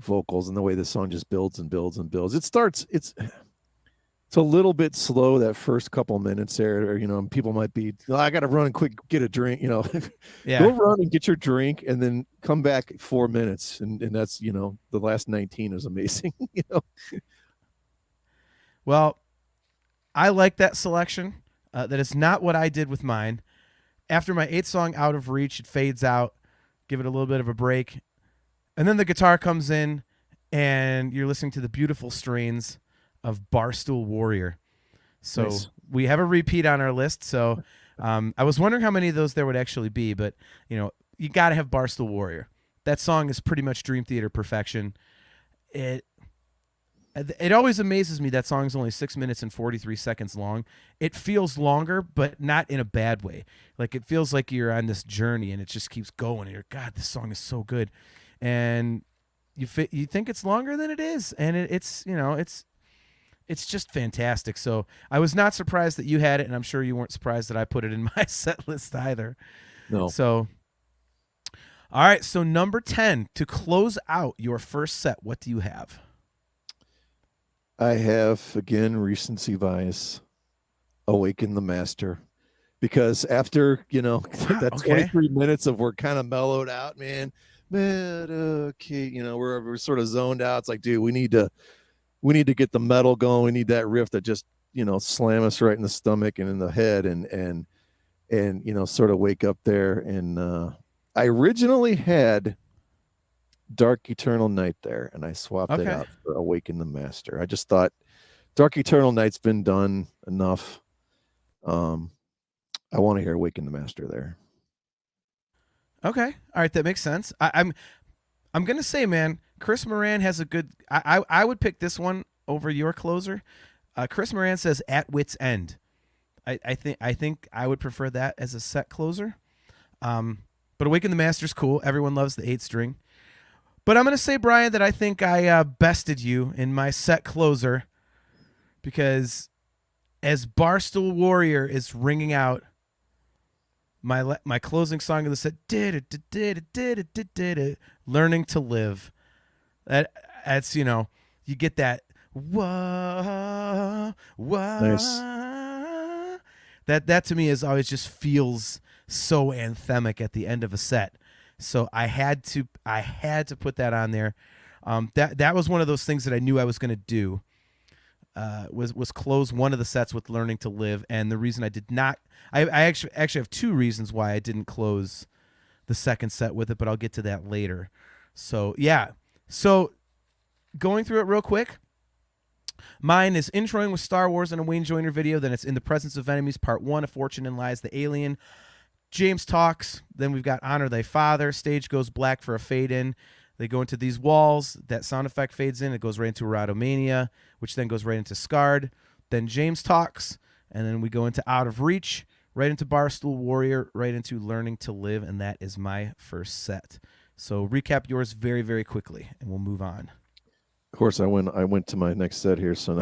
vocals, and the way this song just builds and builds and builds. It's a little bit slow that first couple minutes there, and people might be, I got to run and quick get a drink, Yeah. Go run and get your drink and then come back 4 minutes. And that's, the last 19 is amazing, Well, I like that selection. That is not what I did with mine. After my 8th song, Out of Reach, it fades out. Give it a little bit of a break. And then the guitar comes in, and you're listening to the beautiful strains of Barstool Warrior. So nice. We have a repeat on our list. So I was wondering how many of those there would actually be, but, you got to have Barstool Warrior. That song is pretty much Dream Theater perfection. It always amazes me that song is only 6 minutes and 43 seconds long. It feels longer, but not in a bad way. Like, it feels like you're on this journey, and it just keeps going. And you're, God, this song is so good. And you think it's longer than it is, and it's just fantastic. So I was not surprised that you had it, and I'm sure you weren't surprised that I put it in my set list either. No. So, all right. So number 10, to close out your first set, what do you have? I have, again, recency bias, Awaken the Master. Because after, that 23 minutes of we're kind of mellowed out, man, okay, we're sort of zoned out. It's like, dude, we need to get the metal going. We need that riff that just, slam us right in the stomach and in the head and sort of wake up there. And I originally had Dark Eternal Night there, and I swapped it out for Awaken the Master. I just thought Dark Eternal Night's been done enough. I want to hear Awaken the Master there. Okay. All right, that makes sense. I'm gonna say, man, Chris Moran has a good. I would pick this one over your closer. Chris Moran says At Wit's End. I think I would prefer that as a set closer. But Awaken the Master's cool. Everyone loves the 8-string. But I'm gonna say, Brian, that I think I bested you in my set closer, because as Barstool Warrior is ringing out, my closing song of the set, Learning to Live. That's, you get that whoa. Nice. That to me is always just feels so anthemic at the end of a set. So I had to put that on there. That was one of those things that I knew I was going to do. Was close one of the sets with Learning to Live, and the reason I did not, I actually have two reasons why I didn't close the second set with it, but I'll get to that later. So yeah, so going through it real quick. Mine is introing with Star Wars and a Wayne Joyner video. Then it's In the Presence of Enemies, Part 1, A Fortune and Lies, The Alien. James talks. Then we've got Honor Thy Father. Stage goes black for a fade in. They go into these walls. That sound effect fades in. It goes right into Erotomania, which then goes right into Scarred. Then James talks. And then we go into Out of Reach, right into Barstool Warrior, right into Learning to Live. And that is my first set. So recap yours very, very quickly, and we'll move on. Of course, I went to my next set here, so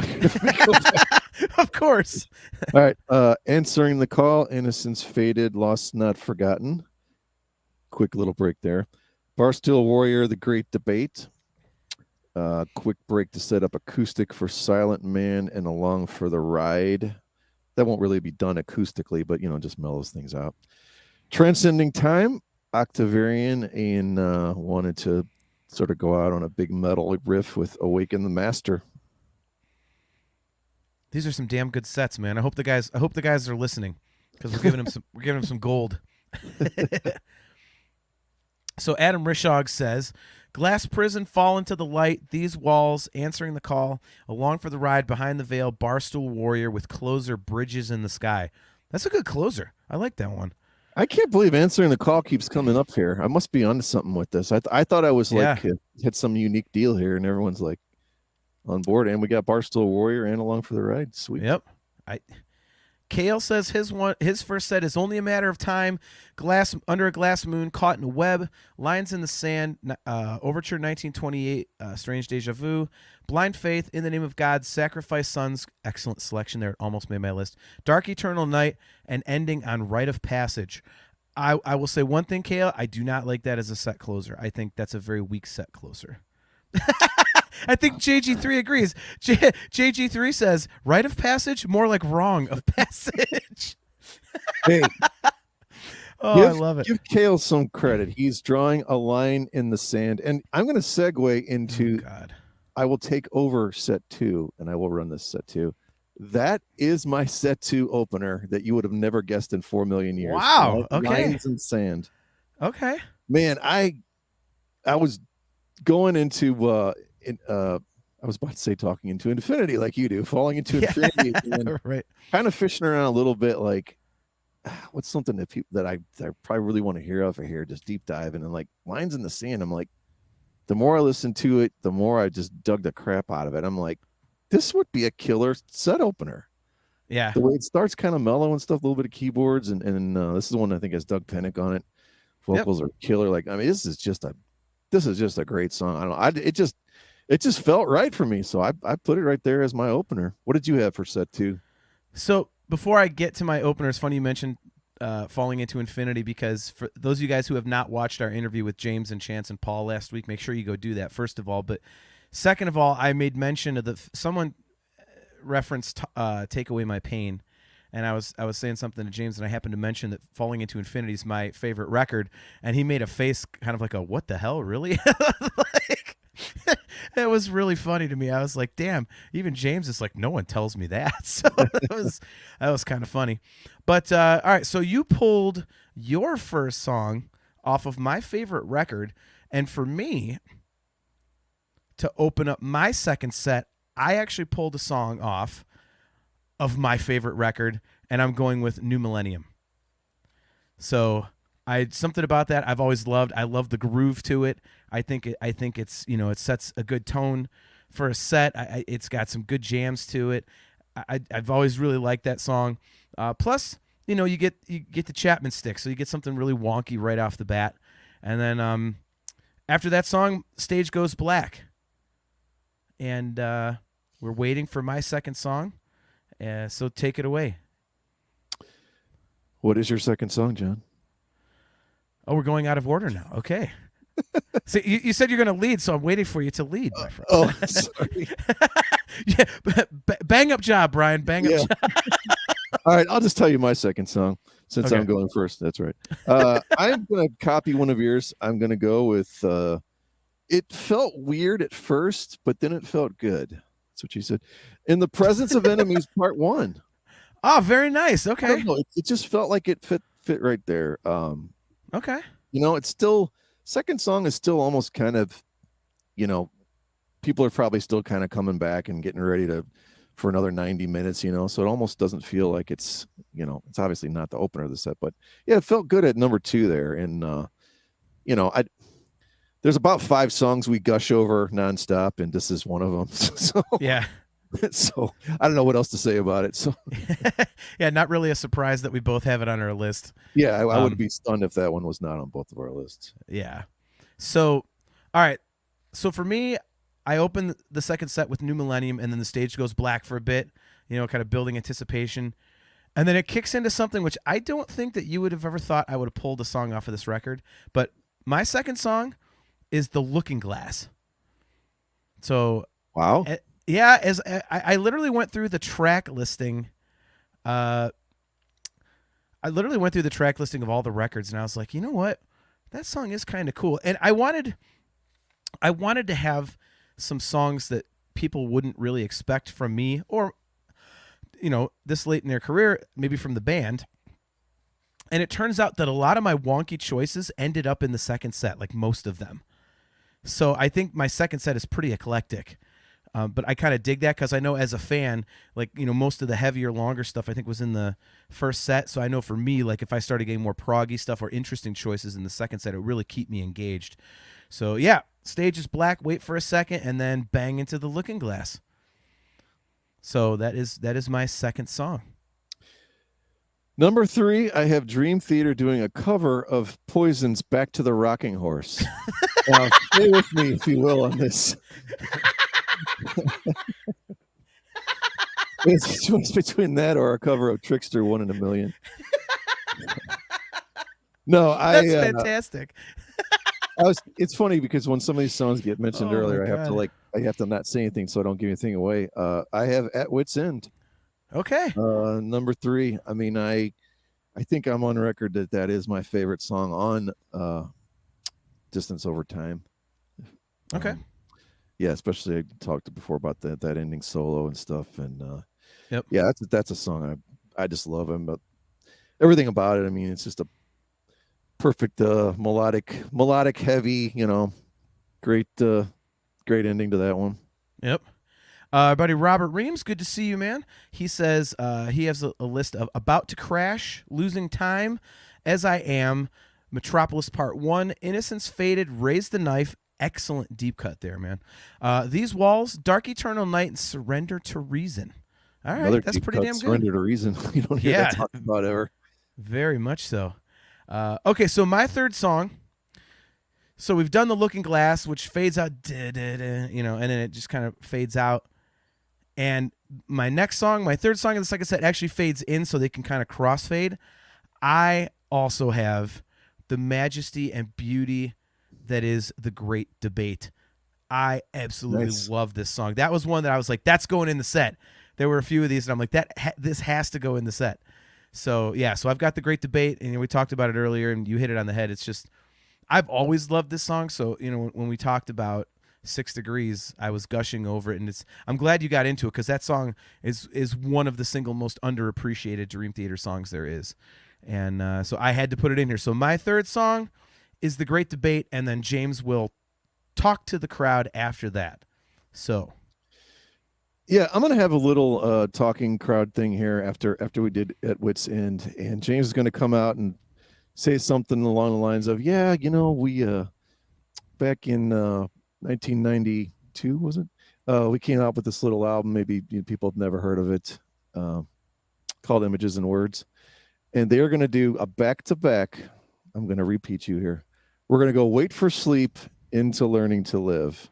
of course. All right. Answering the Call, Innocence Faded, Lost Not Forgotten. Quick little break there. Barstool Warrior, The Great Debate. Quick break to set up acoustic for Silent Man and Along for the Ride. That won't really be done acoustically, but just mellows things out. Transcending Time, Octavarium, and wanted to sort of go out on a big metal riff with Awaken the Master. These are some damn good sets, man. I hope the guys are listening, because we're giving them some gold. So Adam Rishog says, Glass Prison, Fall into the Light, These Walls, Answering the Call, Along for the Ride, Behind the Veil, Barstool Warrior with closer Bridges in the Sky. That's a good closer. I like that one. I can't believe Answering the Call keeps coming up here. I must be onto something with this. I thought I was hit some unique deal here, and everyone's like on board. And we got Barstool Warrior and Along for the Ride. Sweet. Yep. Kale says his first set is Only a Matter of Time, Glass Under a Glass Moon, Caught in a Web, Lines in the Sand, Overture 1928, Strange Deja Vu, Blind Faith, In the Name of God, Sacrifice Sons, excellent selection there, it almost made my list, Dark Eternal Night, and ending on Rite of Passage. I will say one thing, Kale, I do not like that as a set closer. I think that's a very weak set closer. I think JG3 agrees. JG3 says, Rite of Passage, more like Wrong of Passage. Hey. I love it. Give Kale some credit. He's drawing a line in the sand. And I'm going to segue into, I will take over set 2, and I will run this set 2. That is my set 2 opener that you would have never guessed in 4 million years. Wow. Okay. Lines in Sand. Okay. Man, I was going into I was about to say talking into infinity like you do, falling into infinity, and right. Kind of fishing around a little bit, like what's something that I probably really want to hear over here, just deep diving, and like Lines in the Sand. I'm like, the more I listened to it, the more I just dug the crap out of it. I'm like, this would be a killer set opener. Yeah, the way it starts kind of mellow and stuff, a little bit of keyboards, and this is the one I think has Doug Pennick on it. Vocals are killer. Like, I mean, this is just a great song. I don't know. It just felt right for me. So I put it right there as my opener. What did you have for set 2? So before I get to my opener, it's funny you mentioned Falling into Infinity, because for those of you guys who have not watched our interview with James and Chance and Paul last week, make sure you go do that, first of all. But second of all, I made mention of someone referenced Take Away My Pain. And I was saying something to James, and I happened to mention that Falling into Infinity is my favorite record, and he made a face kind of like a, what the hell, really? Like, it was really funny to me. I was like, damn, even James is like, no one tells me that. So that was kind of funny. But all right, so you pulled your first song off of my favorite record, and for me to open up my second set, I actually pulled a song off of my favorite record, and I'm going with New Millennium. So something about that I've always loved. I love the groove to it. I think it's it sets a good tone for a set. It's got some good jams to it. I've always really liked that song. Plus, you get the Chapman stick, so you get something really wonky right off the bat. And then after that song, stage goes black, and we're waiting for my second song. So take it away. What is your second song, John? Oh, we're going out of order now. Okay. So you said you're going to lead, so I'm waiting for you to lead, my friend. Oh, sorry. Yeah, bang up job, Brian. Bang up job. All right, I'll just tell you my second song since I'm going first. That's right. I'm going to copy one of yours. I'm going to go with it felt weird at first, but then it felt good. That's what you said. In the Presence of Enemies, Part 1. Oh, very nice. Okay. It just felt like it fit right there. Okay. It's still, second song is still almost kind of, people are probably still kind of coming back and getting ready for another 90 minutes, so it almost doesn't feel like it's obviously not the opener of the set, but yeah, it felt good at number 2 there. And, there's about 5 songs we gush over nonstop, and this is one of them. So yeah. So I don't know what else to say about it. So yeah, not really a surprise that we both have it on our list. Yeah, I would be stunned if that one was not on both of our lists. Yeah. So, all right. So for me, I open the second set with New Millennium, and then the stage goes black for a bit, kind of building anticipation. And then it kicks into something which I don't think that you would have ever thought I would have pulled a song off of this record. But my second song is The Looking Glass. So, wow. Yeah, as I literally went through the track listing. I literally went through the track listing of all the records, and I was like, you know what? That song is kind of cool. And I wanted to have some songs that people wouldn't really expect from me, or this late in their career, maybe from the band. And it turns out that a lot of my wonky choices ended up in the second set, like most of them. So I think my second set is pretty eclectic. But I kind of dig that because I know as a fan, like, most of the heavier, longer stuff I think was in the first set. So I know for me, like if I started getting more proggy stuff or interesting choices in the second set, it would really keep me engaged. So yeah, stage is black, wait for a second, and then bang into The Looking Glass. So that is my second song. Number 3, I have Dream Theater doing a cover of Poison's Back to the Rocking Horse. Now, stay with me, if you will, on this. It's choice between that or a cover of Trickster 1 in a Million. No, that's fantastic. It's funny because when some of these songs get mentioned earlier, I have to not say anything so I don't give anything away. I have At Wit's End. Okay. Number 3. I mean, I think I'm on record that is my favorite song on Distance Over Time. Okay. Yeah, especially I talked before about that ending solo and stuff, and yep. Yeah, that's a song I just love him, but everything about it. I mean, it's just a perfect melodic, heavy, great ending to that one. Yep. Our buddy Robert Reams, good to see you, man. He says he has a list of About to Crash, Losing Time, As I Am, Metropolis Part 1, Innocence Faded, Raise the Knife. Excellent deep cut there, man. These Walls, Dark Eternal Night, and Surrender to Reason. All right, that's pretty damn good. Surrender to Reason. You don't hear that talked about ever. Very much so. Okay, so my third song. So we've done The Looking Glass, which fades out, and then it just kind of fades out. And my next song, my third song in the second set, actually fades in so they can kind of crossfade. I also have the majesty and beauty that is The Great Debate. I absolutely love this song. That was one that I was like, that's going in the set. There were a few of these, and I'm like, this has to go in the set. So, yeah, so I've got The Great Debate, and we talked about it earlier, and you hit it on the head. It's just, I've always loved this song. So, when we talked about 6 Degrees, I was gushing over it, and I'm glad you got into it because that song is one of the single most underappreciated Dream Theater songs there is. And so I had to put it in here. So my third song is The Great Debate, and then James will talk to the crowd after that. So, yeah, I'm gonna have a little talking crowd thing here after we did At Wit's End, and James is gonna come out and say something along the lines of, "Yeah, we back in 1992 was it? We came out with this little album. Maybe people have never heard of it, called Images and Words, and they are gonna do a back-to-back. I'm gonna repeat you here. We're going to go Wait for Sleep into Learning to Live."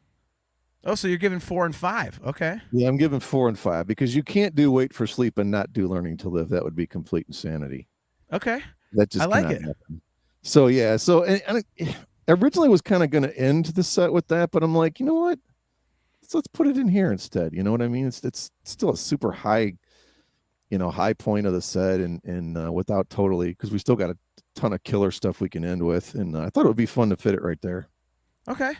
Oh, so you're giving 4 and 5. Okay. Yeah, I'm giving 4 and 5 because you can't do Wait for Sleep and not do Learning to Live. That would be complete insanity. Okay. That just I like it. Happen. So yeah, and it originally was kind of going to end the set with that, but I'm like, you know what? Let's put it in here instead. You know what I mean? It's still a super high, high point of the set, and without totally, because we still got a ton of killer stuff we can end with, and I thought it would be fun to fit it right there. Okay.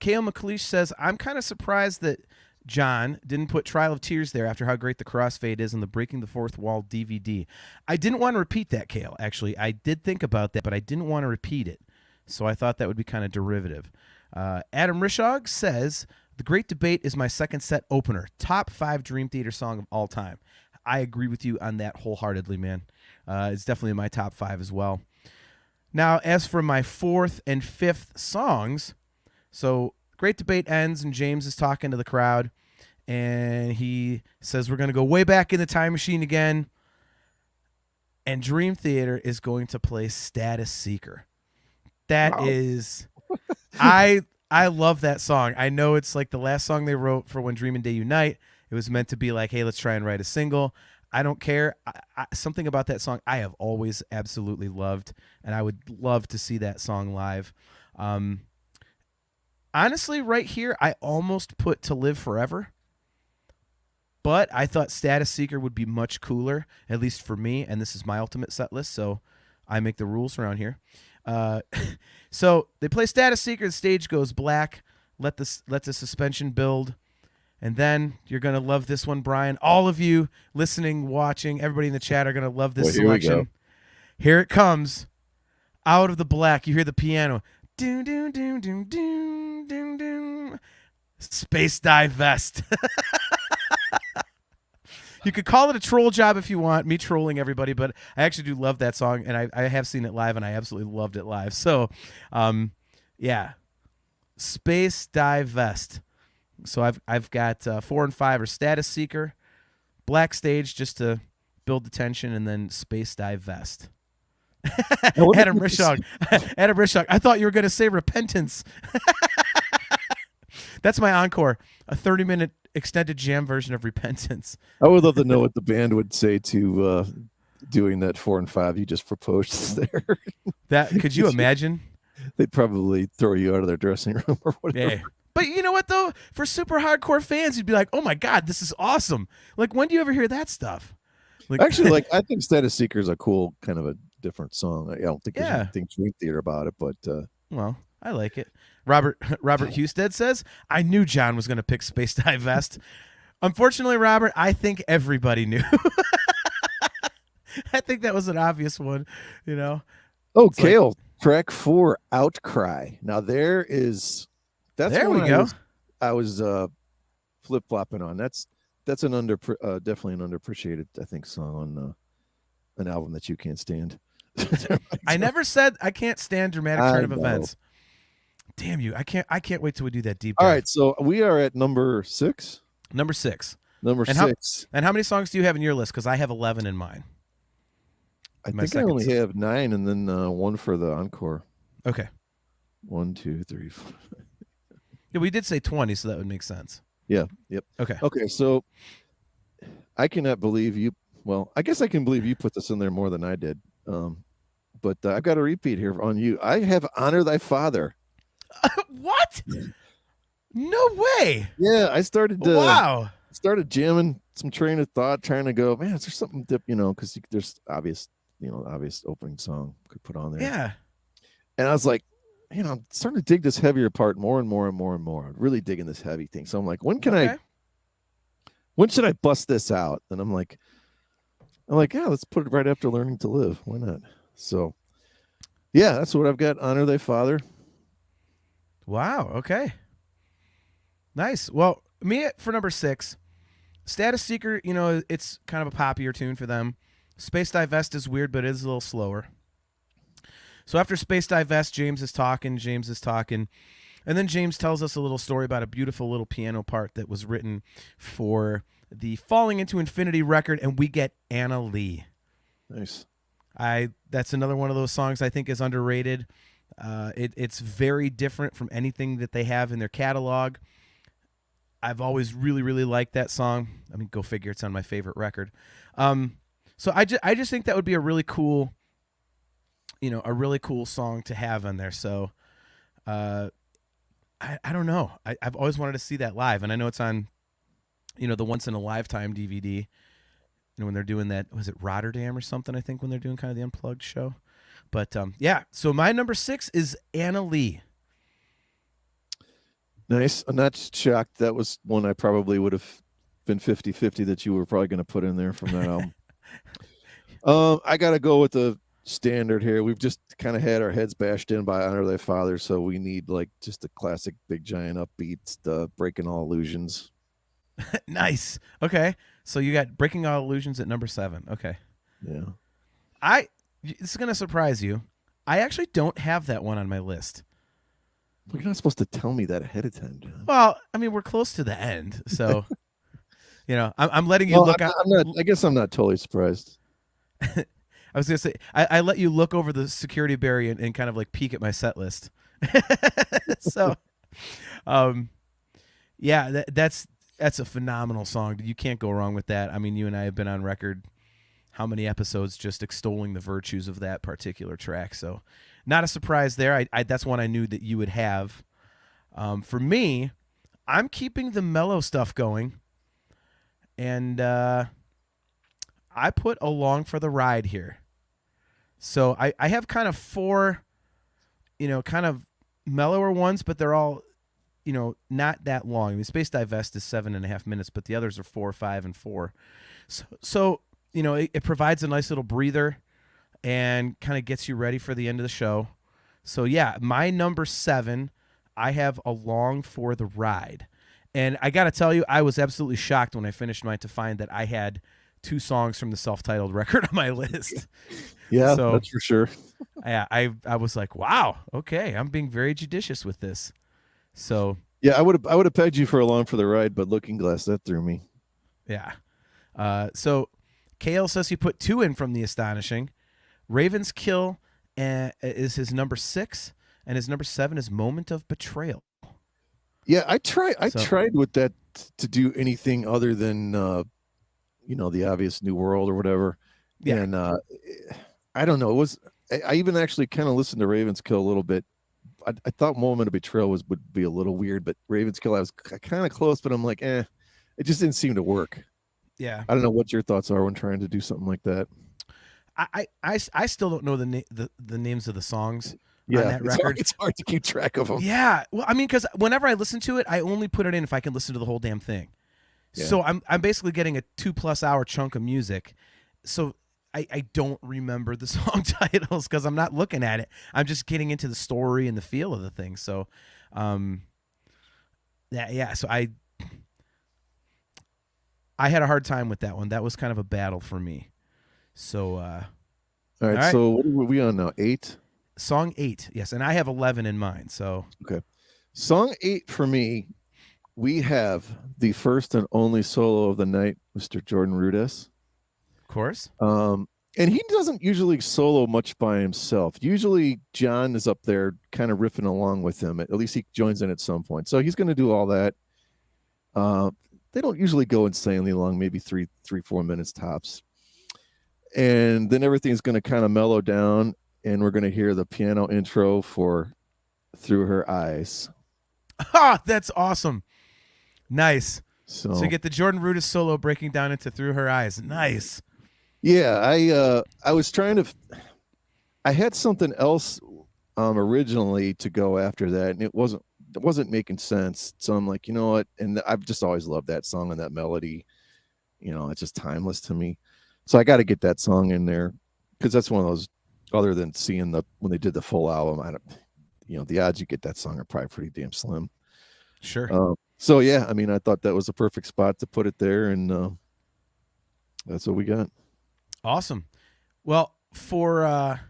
Kale McLeish says, I'm kind of surprised that Jon didn't put Trial of Tears there after how great the crossfade is on the Breaking the Fourth Wall DVD. I didn't want to repeat that, Kale, actually. I did think about that, but I didn't want to repeat it. So I thought that would be kind of derivative. Adam Rishog says, The Great Debate is my second set opener. Top 5 Dream Theater song of all time. I agree with you on that wholeheartedly, man. It's definitely in my top 5 as well. Now, as for my 4th and 5th songs, so Great Debate ends and James is talking to the crowd and he says we're going to go way back in the time machine again, and Dream Theater is going to play Status Seeker. That is I love that song. I know it's like the last song they wrote for When Dream and Day Unite. It was meant to be like, hey, let's try and write a single. I don't care. Something about that song I have always absolutely loved, and I would love to see that song live. Honestly, right here, I almost put To Live Forever, but I thought Status Seeker would be much cooler, at least for me, and this is my ultimate set list, so I make the rules around here. So they play Status Seeker, the stage goes black, let the suspension build, and then you're going to love this one, Brian. All of you listening, watching, everybody in the chat are going to love this selection. Here it comes. Out of the black, you hear the piano. Doom, doom, doom, doom, doom, doom, doom. Space Dive Vest. You could call it a troll job if you want, me trolling everybody, but I actually do love that song, and I have seen it live, and I absolutely loved it live. So, yeah, Space Dive Vest. So I've got 4 and 5 are Status Seeker, Black Stage just to build the tension, and then Space Dive Vest. Adam Rishog. I thought you were going to say Repentance. That's my encore, a 30-minute extended jam version of Repentance. I would love to know what the band would say to doing that 4 and 5 you just proposed there. That could you imagine? They'd probably throw you out of their dressing room or whatever. Yeah. But you know what, though? For super hardcore fans, you'd be like, oh, my God, this is awesome. Like, when do you ever hear that stuff? Like, actually, I think Status Seeker is a cool kind of a different song. I don't think there's anything Dream Theater about it, but well, I like it. Robert Husted says, I knew Jon was going to pick Space Dive Vest. Unfortunately, Robert, I think everybody knew. I think that was an obvious one, you know. Oh, it's Kale, track 4, Outcry. Now there we go. I was flip flopping on. That's an definitely an underappreciated, I think, song on an album that you can't stand. I never said I can't stand dramatic turn of events. Damn you! I can't wait till we do that deep dive. All right, so we are at number 6. Number 6. Number 6. And how many songs do you have in your list? Because I have 11 in mine. I think I only have 9, and then 1 for the encore. Okay. 1, 2, 3, 4. Yeah, we did say 20, so that would make sense. Yeah. Yep. Okay. So I cannot believe you. Well, I guess I can believe you put this in there more than I did. But I've got a repeat here on you. I have Honor Thy Father. What? No way. Yeah, I started started jamming some train of thought, trying to go, man, is there something because there's obvious opening song could put on there. Yeah. And I was like, I'm starting to dig this heavier part more and more and more and more. I'm really digging this heavy thing. So I'm like, when should I bust this out? And I'm like, yeah, let's put it right after Learning to Live. Why not? So yeah, that's what I've got. Honor Thy Father. Wow. Okay. Nice. Well, me for number 6, Status Seeker, it's kind of a poppier tune for them. Space Dive Vest is weird, but it is a little slower. So after Space Dive Vest, James is talking, and then James tells us a little story about a beautiful little piano part that was written for the Falling Into Infinity record, and we get Anna Lee. Nice. That's another one of those songs I think is underrated. It's very different from anything that they have in their catalog. I've always really, really liked that song. I mean, go figure, it's on my favorite record. So I just think that would be a really cool a really cool song to have on there. So I don't know. I've always wanted to see that live, and I know it's on, the Once in a Lifetime DVD. When they're doing that, was it Rotterdam or something? I think when they're doing kind of the Unplugged show. But yeah, so my number 6 is Anna Lee. Nice. I'm not shocked. That was one I probably would have been 50-50 that you were probably going to put in there from that album. I got to go with the standard here. We've just kind of had our heads bashed in by Honor Thy Father, so we need like just a classic big giant upbeat, Breaking All Illusions. Nice. Okay. So you got Breaking All Illusions at number 7. Okay. Yeah. This is going to surprise you. I actually don't have that one on my list. Well, you're not supposed to tell me that ahead of time, John. Well, I mean, we're close to the end, so I'm letting you look. I'm not. I guess I'm not totally surprised. I was gonna say I let you look over the security barrier and kind of like peek at my set list. So, yeah, that's a phenomenal song. You can't go wrong with that. I mean, you and I have been on record how many episodes just extolling the virtues of that particular track. So, not a surprise there. I that's one I knew that you would have. For me, I'm keeping the mellow stuff going, and I put Along for the Ride here. So I have kind of 4, kind of mellower ones, but they're all, not that long. I mean, Space Divest is 7.5 minutes, but the others are 4, 5, and 4. So it provides a nice little breather and kind of gets you ready for the end of the show. So yeah, my number 7, I have Along for the Ride. And I got to tell you, I was absolutely shocked when I finished mine to find that I had 2 songs from the self-titled record on my list. Yeah, so, that's for sure. Yeah, I was like, wow, okay, I'm being very judicious with this. So yeah, I would have pegged you for Along for the Ride, but Looking Glass, that threw me. Yeah. So Kale says he put 2 in from the Astonishing. Raven's Kill is his number 6, and his number 7 is Moment of Betrayal. Yeah, I tried with that to do anything other than the obvious New World or whatever. Yeah. And I don't know. I even actually kind of listened to Raven's Kill a little bit. I thought Moment of Betrayal would be a little weird, but Raven's Kill I was kind of close, but I'm like, it just didn't seem to work. Yeah. I don't know what your thoughts are when trying to do something like that. I still don't know the names of the songs. Yeah, on that record. It's hard to keep track of them. Yeah, well, I mean, because whenever I listen to it, I only put it in if I can listen to the whole damn thing. Yeah. So I'm basically getting a 2+ hour chunk of music. So I don't remember the song titles because I'm not looking at it. I'm just getting into the story and the feel of the thing. So, yeah. So I had a hard time with that one. That was kind of a battle for me. So, all right. So what are we on now? 8. Song 8, yes, and I have 11 in mind. So okay, song 8 for me. We have the first and only solo of the night, Mr. Jordan Rudess. Of course. And he doesn't usually solo much by himself. Usually John is up there kind of riffing along with him. At least he joins in at some point. So he's going to do all that. They don't usually go insanely long, maybe 3-4 minutes tops. And then everything's going to kind of mellow down, and we're going to hear the piano intro for Through Her Eyes. Ah, that's awesome. Nice. So you get the Jordan Rudess solo breaking down into Through Her Eyes. Nice. Yeah, I was trying to. I had something else originally to go after that, and it wasn't making sense. So I'm like, you know what? And I've just always loved that song and that melody. It's just timeless to me. So I got to get that song in there because that's one of those. Other than seeing when they did the full album, the odds you get that song are probably pretty damn slim. Sure. So yeah, I mean, I thought that was a perfect spot to put it there, and that's what we got. Awesome. Well, for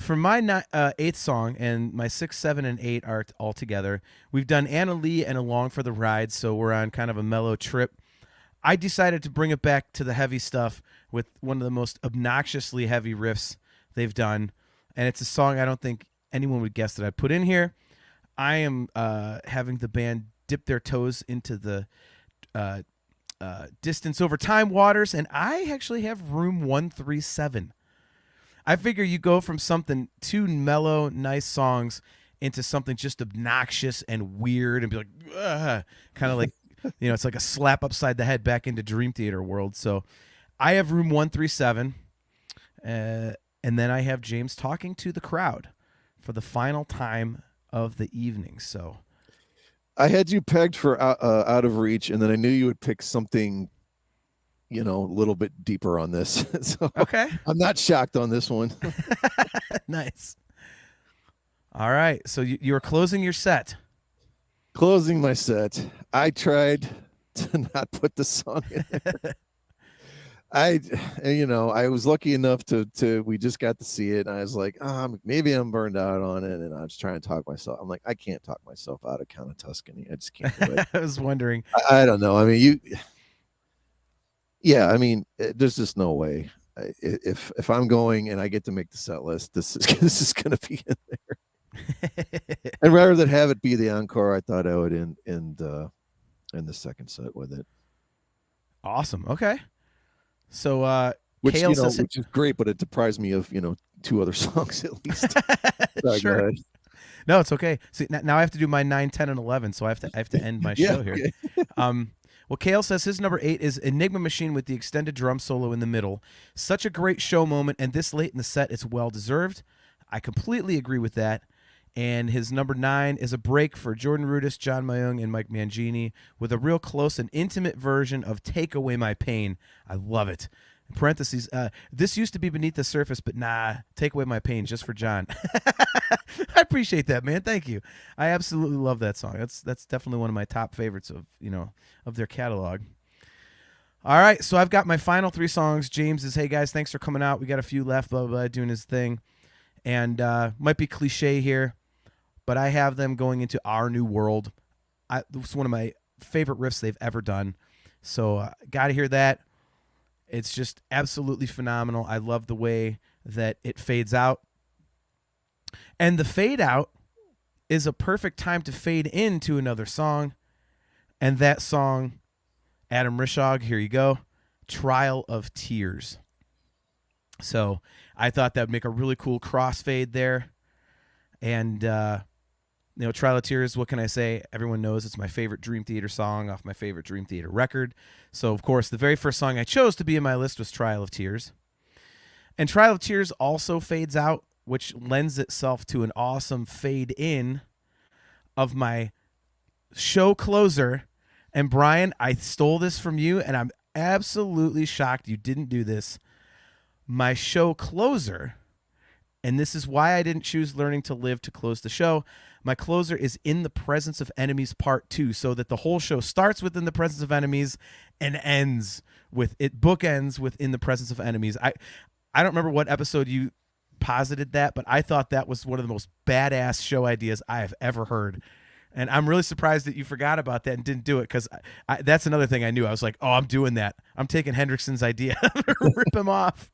my 8th song, and my 6, 7, and 8 are all together. We've done Anna Lee and Along for the Ride, so we're on kind of a mellow trip. I decided to bring it back to the heavy stuff with one of the most obnoxiously heavy riffs they've done, and it's a song I don't think anyone would guess that I put in here. I am having the band dip their toes into the Distance Over Time waters, and I actually have Room 137. I figure you go from something two mellow, nice songs into something just obnoxious and weird and be like, kind of like, it's like a slap upside the head back into Dream Theater world. So I have room 137. And then I have James talking to the crowd for the final time of the evening. So I had you pegged for Out of Reach, and then I knew you would pick something, a little bit deeper on this. So okay. I'm not shocked on this one. Nice. All right. So you're closing your set. Closing my set. I tried to not put the song in there. I was lucky enough to we just got to see it, and I was like, maybe I'm burned out on it, and I was trying to talk myself. I'm like, I can't talk myself out of Count of Tuscany. I just can't do it. I was wondering. I don't know. I mean, there's just no way. If I'm going and I get to make the set list, this is going to be in there. And rather than have it be the encore, I thought I would end the second set with it. Awesome. Okay. So which Kale says which is great, but it deprives me of two other songs at least. Sure. No, it's okay. See, now I have to do my 9, 10, and 11, so I have to end my show here. Well, Kale says his number 8 is Enigma Machine with the extended drum solo in the middle. Such a great show moment, and this late in the set, it's well deserved. I completely agree with that. And his number 9 is a break for Jordan Rudess, John Mayung, and Mike Mangini with a real close and intimate version of Take Away My Pain. I love it. In parentheses, this used to be Beneath the Surface, but nah, Take Away My Pain just for John. I appreciate that, man. Thank you. I absolutely love that song. That's definitely one of my top favorites of their catalog. All right, so I've got my final 3 songs. James is, hey guys, thanks for coming out. We got a few left, blah, blah, blah, doing his thing. And might be cliche here, but I have them going into Our New World. It's one of my favorite riffs they've ever done. So got to hear that. It's just absolutely phenomenal. I love the way that it fades out. And the fade out is a perfect time to fade into another song. And that song, Adam Rishog, here you go, Trial of Tears. So I thought that would make a really cool crossfade there. And, Trial of Tears, what can I say? Everyone knows it's my favorite Dream Theater song off my favorite Dream Theater record. So, of course, the very first song I chose to be in my list was Trial of Tears. And Trial of Tears also fades out, which lends itself to an awesome fade in of my show closer. And, Brian, I stole this from you, and I'm absolutely shocked you didn't do this. My show closer, and this is why I didn't choose Learning to Live to close the show. My closer is In the Presence of Enemies Part 2, so that the whole show starts with In the Presence of Enemies and bookends with In the Presence of Enemies. I don't remember what episode you posited that, but I thought that was one of the most badass show ideas I have ever heard. And I'm really surprised that you forgot about that and didn't do it, because that's another thing I knew. I was like, I'm doing that. I'm taking Hendrickson's idea. Rip him off.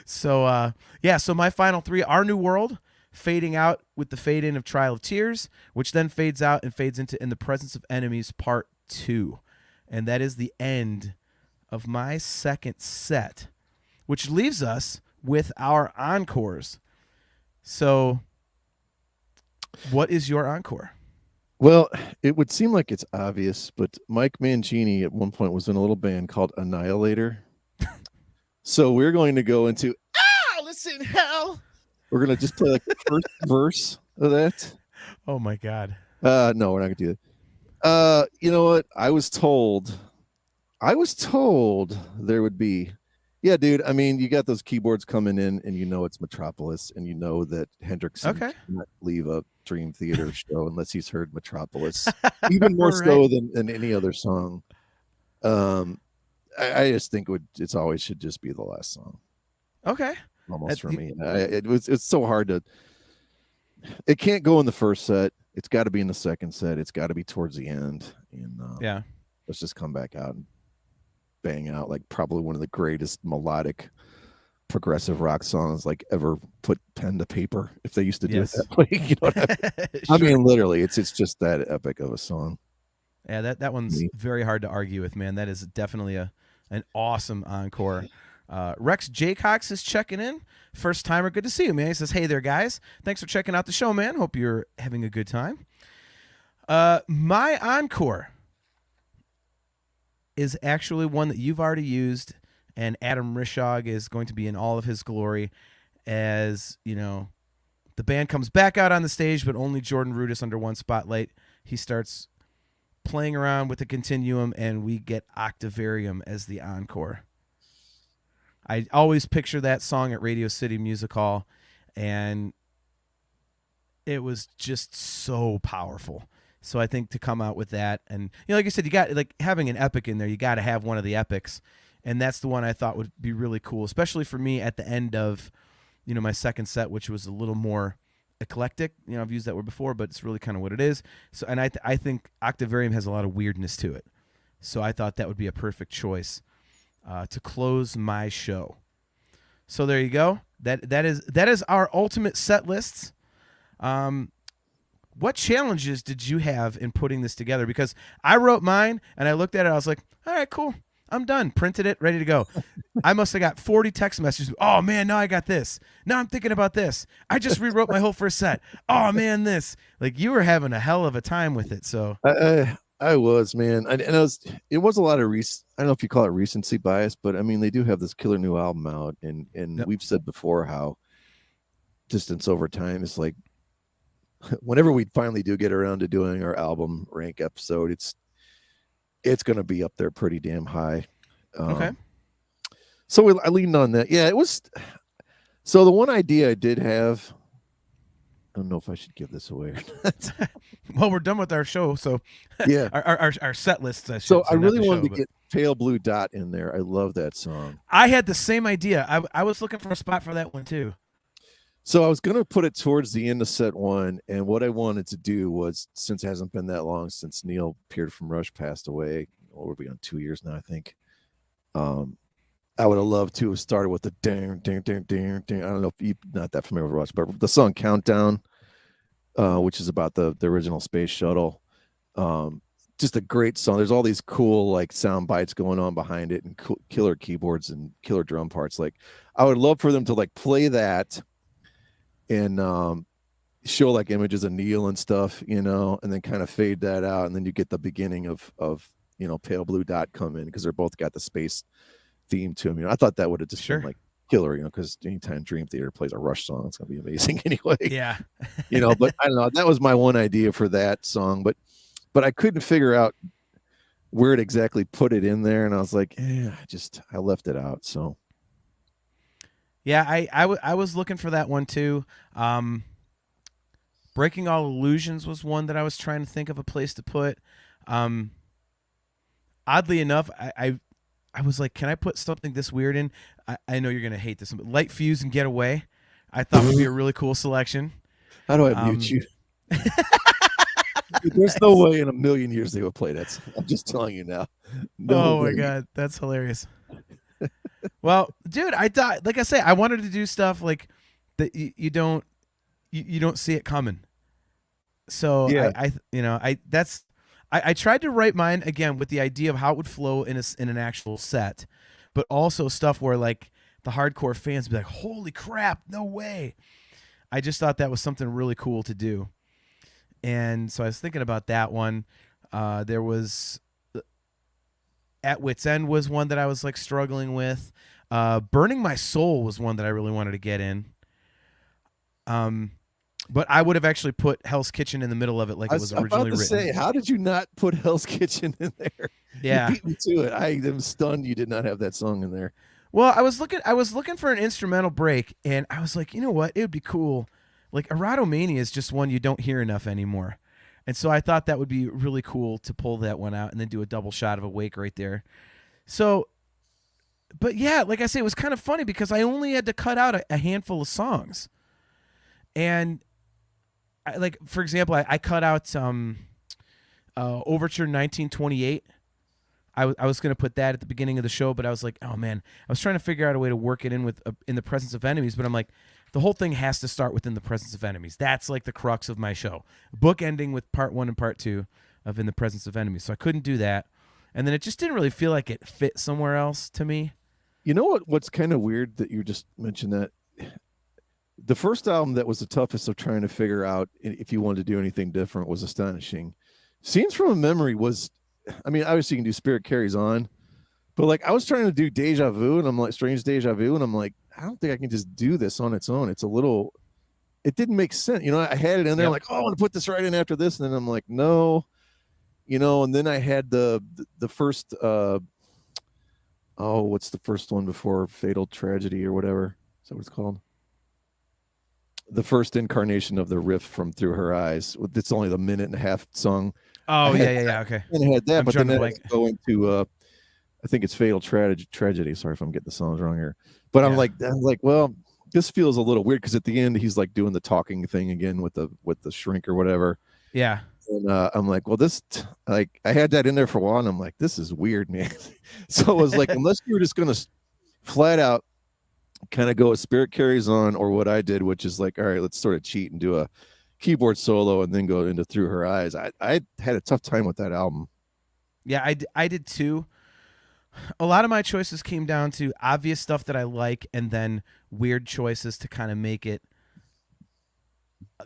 So, so my final 3, Our New World, fading out with the fade in of Trial of Tears, which then fades out and fades into In the Presence of Enemies Part 2. And that is the end of my second set, which leaves us with our encores. So what is your encore? Well, it would seem like it's obvious, but Mike Mangini at one point was in a little band called Annihilator. So we're going to go into listen, hell. We're going to just play like the first verse of that. Oh my God. No, we're not going to do that. You know what? I was told there would be, yeah, dude. I mean, you got those keyboards coming in, and it's Metropolis, and that Hendrickson cannot leave a Dream Theater show unless he's heard Metropolis, even more so than any other song. I just think it's always should just be the last song. Okay. Almost for me. It's so hard to. It can't go in the first set. It's got to be in the second set. It's got to be towards the end. And let's just come back out and bang out like probably one of the greatest melodic progressive rock songs like ever put pen to paper. If they used to do it that way, you know what I mean? Sure. I mean, literally, it's just that epic of a song. Yeah, that one's very hard to argue with, man. That is definitely an awesome encore. Rex Jaycox is checking in. First timer, good to see you, man. He says, hey there, guys. Thanks for checking out the show, man. Hope you're having a good time. My encore is actually one that you've already used, and Adam Rishog is going to be in all of his glory as, you know, the band comes back out on the stage, but only Jordan Rudess under one spotlight. He starts playing around with the continuum, and we get Octavarium as the encore. I always picture that song at Radio City Music Hall, and it was just so powerful. So I think to come out with that, and you know, like I said, you got like having an epic in there. You got to have one of the epics, and that's the one I thought would be really cool, especially for me at the end of, you know, my second set, which was a little more eclectic. You know, I've used that word before, but it's really kind of what it is. So, and I think Octavarium has a lot of weirdness to it. So I thought that would be a perfect choice to close my show. So there you go. That is our ultimate set lists. What challenges did you have in putting this together? Because I wrote mine and I looked at it. I was like, all right, cool. I'm done. Printed it, ready to go. I must have got 40 text messages. Oh, man, now I got this. Now I'm thinking about this. I just rewrote my whole first set. Oh, man, this. Like, you were having a hell of a time with it. So I was, man. And it was a lot of I don't know if you call it recency bias, but I mean, they do have this killer new album out. And Yep. We've said before how distance over time is like, whenever we finally do get around to doing our album rank episode, it's going to be up there pretty damn high. Okay. So I leaned on that. Yeah, it was. So the one idea I did have, I don't know if I should give this away or not. Well, we're done with our show, so yeah, our set lists. I really wanted to get Pale Blue Dot in there. I love that song. I had the same idea. I was looking for a spot for that one too. So I was going to put it towards the end of set one, and what I wanted to do was, since it hasn't been that long since Neil Peart from Rush passed away, or we'll be on 2 years now, I think. I would have loved to have started with the ding, ding, ding, ding, ding. I don't know if you're not that familiar with Rush, but the song Countdown, which is about the original space shuttle. Just a great song. There's all these cool like sound bites going on behind it, and killer keyboards and killer drum parts. Like, I would love for them to like play that and show like images of Neil and stuff, you know, and then kind of fade that out, and then you get the beginning of you know, Pale Blue Dot come in, because they're both got the space theme to them. You know, I thought that would have just been like killer, you know, because anytime Dream Theater plays a Rush song, it's gonna be amazing anyway. Yeah. You know, but I don't know. That was my one idea for that song, but I couldn't figure out where to exactly put it in there, and I was like, I left it out. So. Yeah, I was looking for that one too. Breaking All Illusions was one that I was trying to think of a place to put. Oddly enough, I was like, can I put something this weird in? I know you're gonna hate this, but Light Fuse and Get Away, I thought would be a really cool selection. How do I mute you? There's no way in a million years they would play that. I'm just telling you now. No way. My God, that's hilarious. Well, dude, I thought, like I say, I wanted to do stuff like that you don't see it coming. So yeah. I tried to write mine again with the idea of how it would flow in an actual set, but also stuff where like the hardcore fans would be like, holy crap, no way. I just thought that was something really cool to do. And so I was thinking about that one. There was At Wit's End was one that I was like struggling with. Burning My Soul was one that I really wanted to get in. But I would have actually put Hell's Kitchen in the middle of it like it was originally written. Say, how did you not put Hell's Kitchen in there? Yeah. You beat me to it. I am stunned you did not have that song in there. Well, I was looking for an instrumental break, and I was like, you know what? It would be cool. Like, Erotomania is just one you don't hear enough anymore. And so I thought that would be really cool to pull that one out and then do a double shot of Awake right there. So, but yeah, like I say, it was kind of funny because I only had to cut out a handful of songs. And for example, I cut out Overture 1928. I was going to put that at the beginning of the show, but I was like, oh man, I was trying to figure out a way to work it in with In the Presence of Enemies, but I'm like, the whole thing has to start with In the Presence of Enemies. That's like the crux of my show. Book ending with part 1 and part 2 of In the Presence of Enemies. So I couldn't do that. And then it just didn't really feel like it fit somewhere else to me. You know what's kind of weird that you just mentioned that the first album that was the toughest of trying to figure out if you wanted to do anything different was Astonishing. Scenes from a Memory was, I mean, obviously you can do Spirit Carries On, but like I was trying to do Deja Vu, and I'm like Strange Deja Vu, and I'm like, I don't think I can just do this on its own. It's a little, it didn't make sense. You know, I had it in there, like, oh, I want to put this right in after this, and then I'm like, no, you know, and then I had the first what's the first one before Fatal Tragedy or whatever? Is that what it's called? The first incarnation of the riff from Through Her Eyes. It's only the 1.5-minute song. Oh, yeah, okay. And I had that, I'm but then to go into I think it's Fatal Tragedy. Sorry if I'm getting the songs wrong here. But I'm like, well, this feels a little weird because at the end he's like doing the talking thing again with the shrink or whatever. Yeah. And I'm like, well, this like I had that in there for a while, and I'm like, this is weird, man. So I was like, unless you were just gonna flat out kind of go a Spirit Carries On, or what I did, which is like, all right, let's sort of cheat and do a keyboard solo and then go into Through Her Eyes. I had a tough time with that album. Yeah, I did too. A lot of my choices came down to obvious stuff that I like, and then weird choices to kind of make it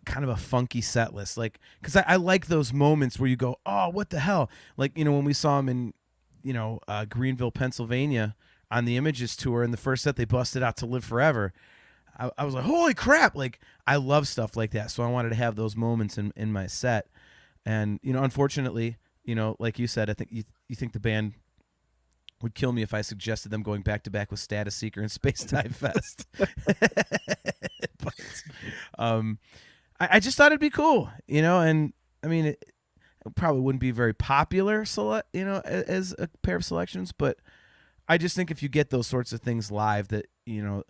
kind of a funky set list. Like, because I like those moments where you go, oh, what the hell? Like, you know, when we saw him in, you know, Greenville, Pennsylvania on the Images tour, in the first set they busted out To Live Forever. I was like, holy crap. Like, I love stuff like that. So I wanted to have those moments in my set. And, you know, unfortunately, you know, like you said, I think you think the band would kill me if I suggested them going back to back with Status Seeker and Space Time Fest. But, I just thought it'd be cool, you know, and I mean, it probably wouldn't be very popular, you know, as a pair of selections, but I just think if you get those sorts of things live, that, you know,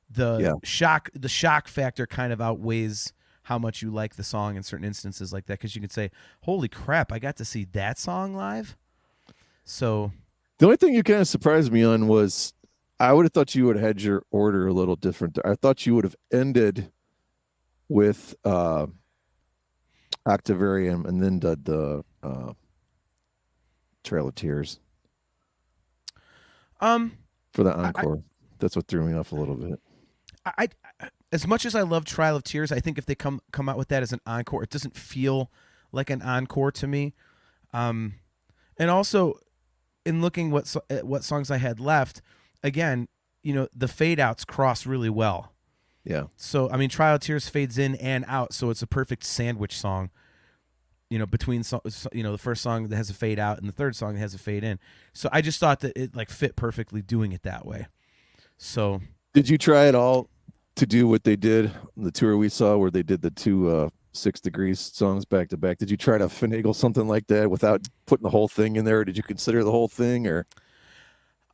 the shock factor kind of outweighs how much you like the song in certain instances like that, because you could say, holy crap, I got to see that song live. So the only thing you kind of surprised me on was I would have thought you would have had your order a little different. I thought you would have ended with Octavarium and then the Trail of Tears for the encore. That's what threw me off a little bit. I as much as I love Trail of Tears, I think if they come out with that as an encore, it doesn't feel like an encore to me. And also, in looking at what songs I had left, again, you know, the fade outs cross really well. Yeah. So, I mean, Trail of Tears fades in and out, so it's a perfect sandwich song, you know, between, you know, the first song that has a fade out and the third song that has a fade in. So I just thought that it, like, fit perfectly doing it that way. So. Did you try at all to do what they did on the tour we saw where they did the two 6 Degrees songs back to back? Did you try to finagle something like that without putting the whole thing in there? Or did you consider the whole thing, or?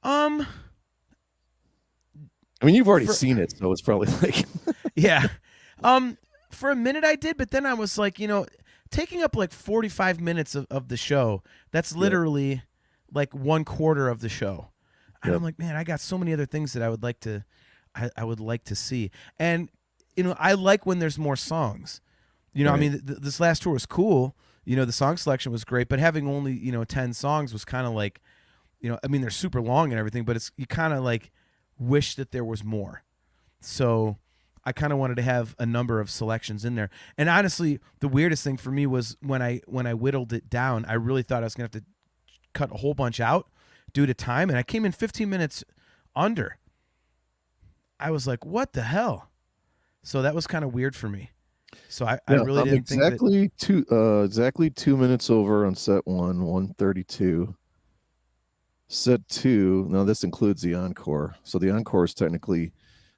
I mean, you've already seen it, so it's probably like yeah. For a minute I did, but then I was like, you know, taking up like 45 minutes of the show, that's literally like 1/4 of the show. And I'm like, man, I got so many other things that I would like to I would like to see. And, you know, I like when there's more songs. You know, I mean, this last tour was cool. You know, the song selection was great, but having only, you know, 10 songs was kind of like, you know, I mean, they're super long and everything, but it's, you kind of like wish that there was more. So I kind of wanted to have a number of selections in there. And honestly, the weirdest thing for me was when I whittled it down, I really thought I was going to have to cut a whole bunch out due to time. And I came in 15 minutes under. I was like, what the hell? So that was kind of weird for me. So I really didn't think that... exactly 2 minutes over on set 132. Set 2, now this includes the encore. So the encore is technically,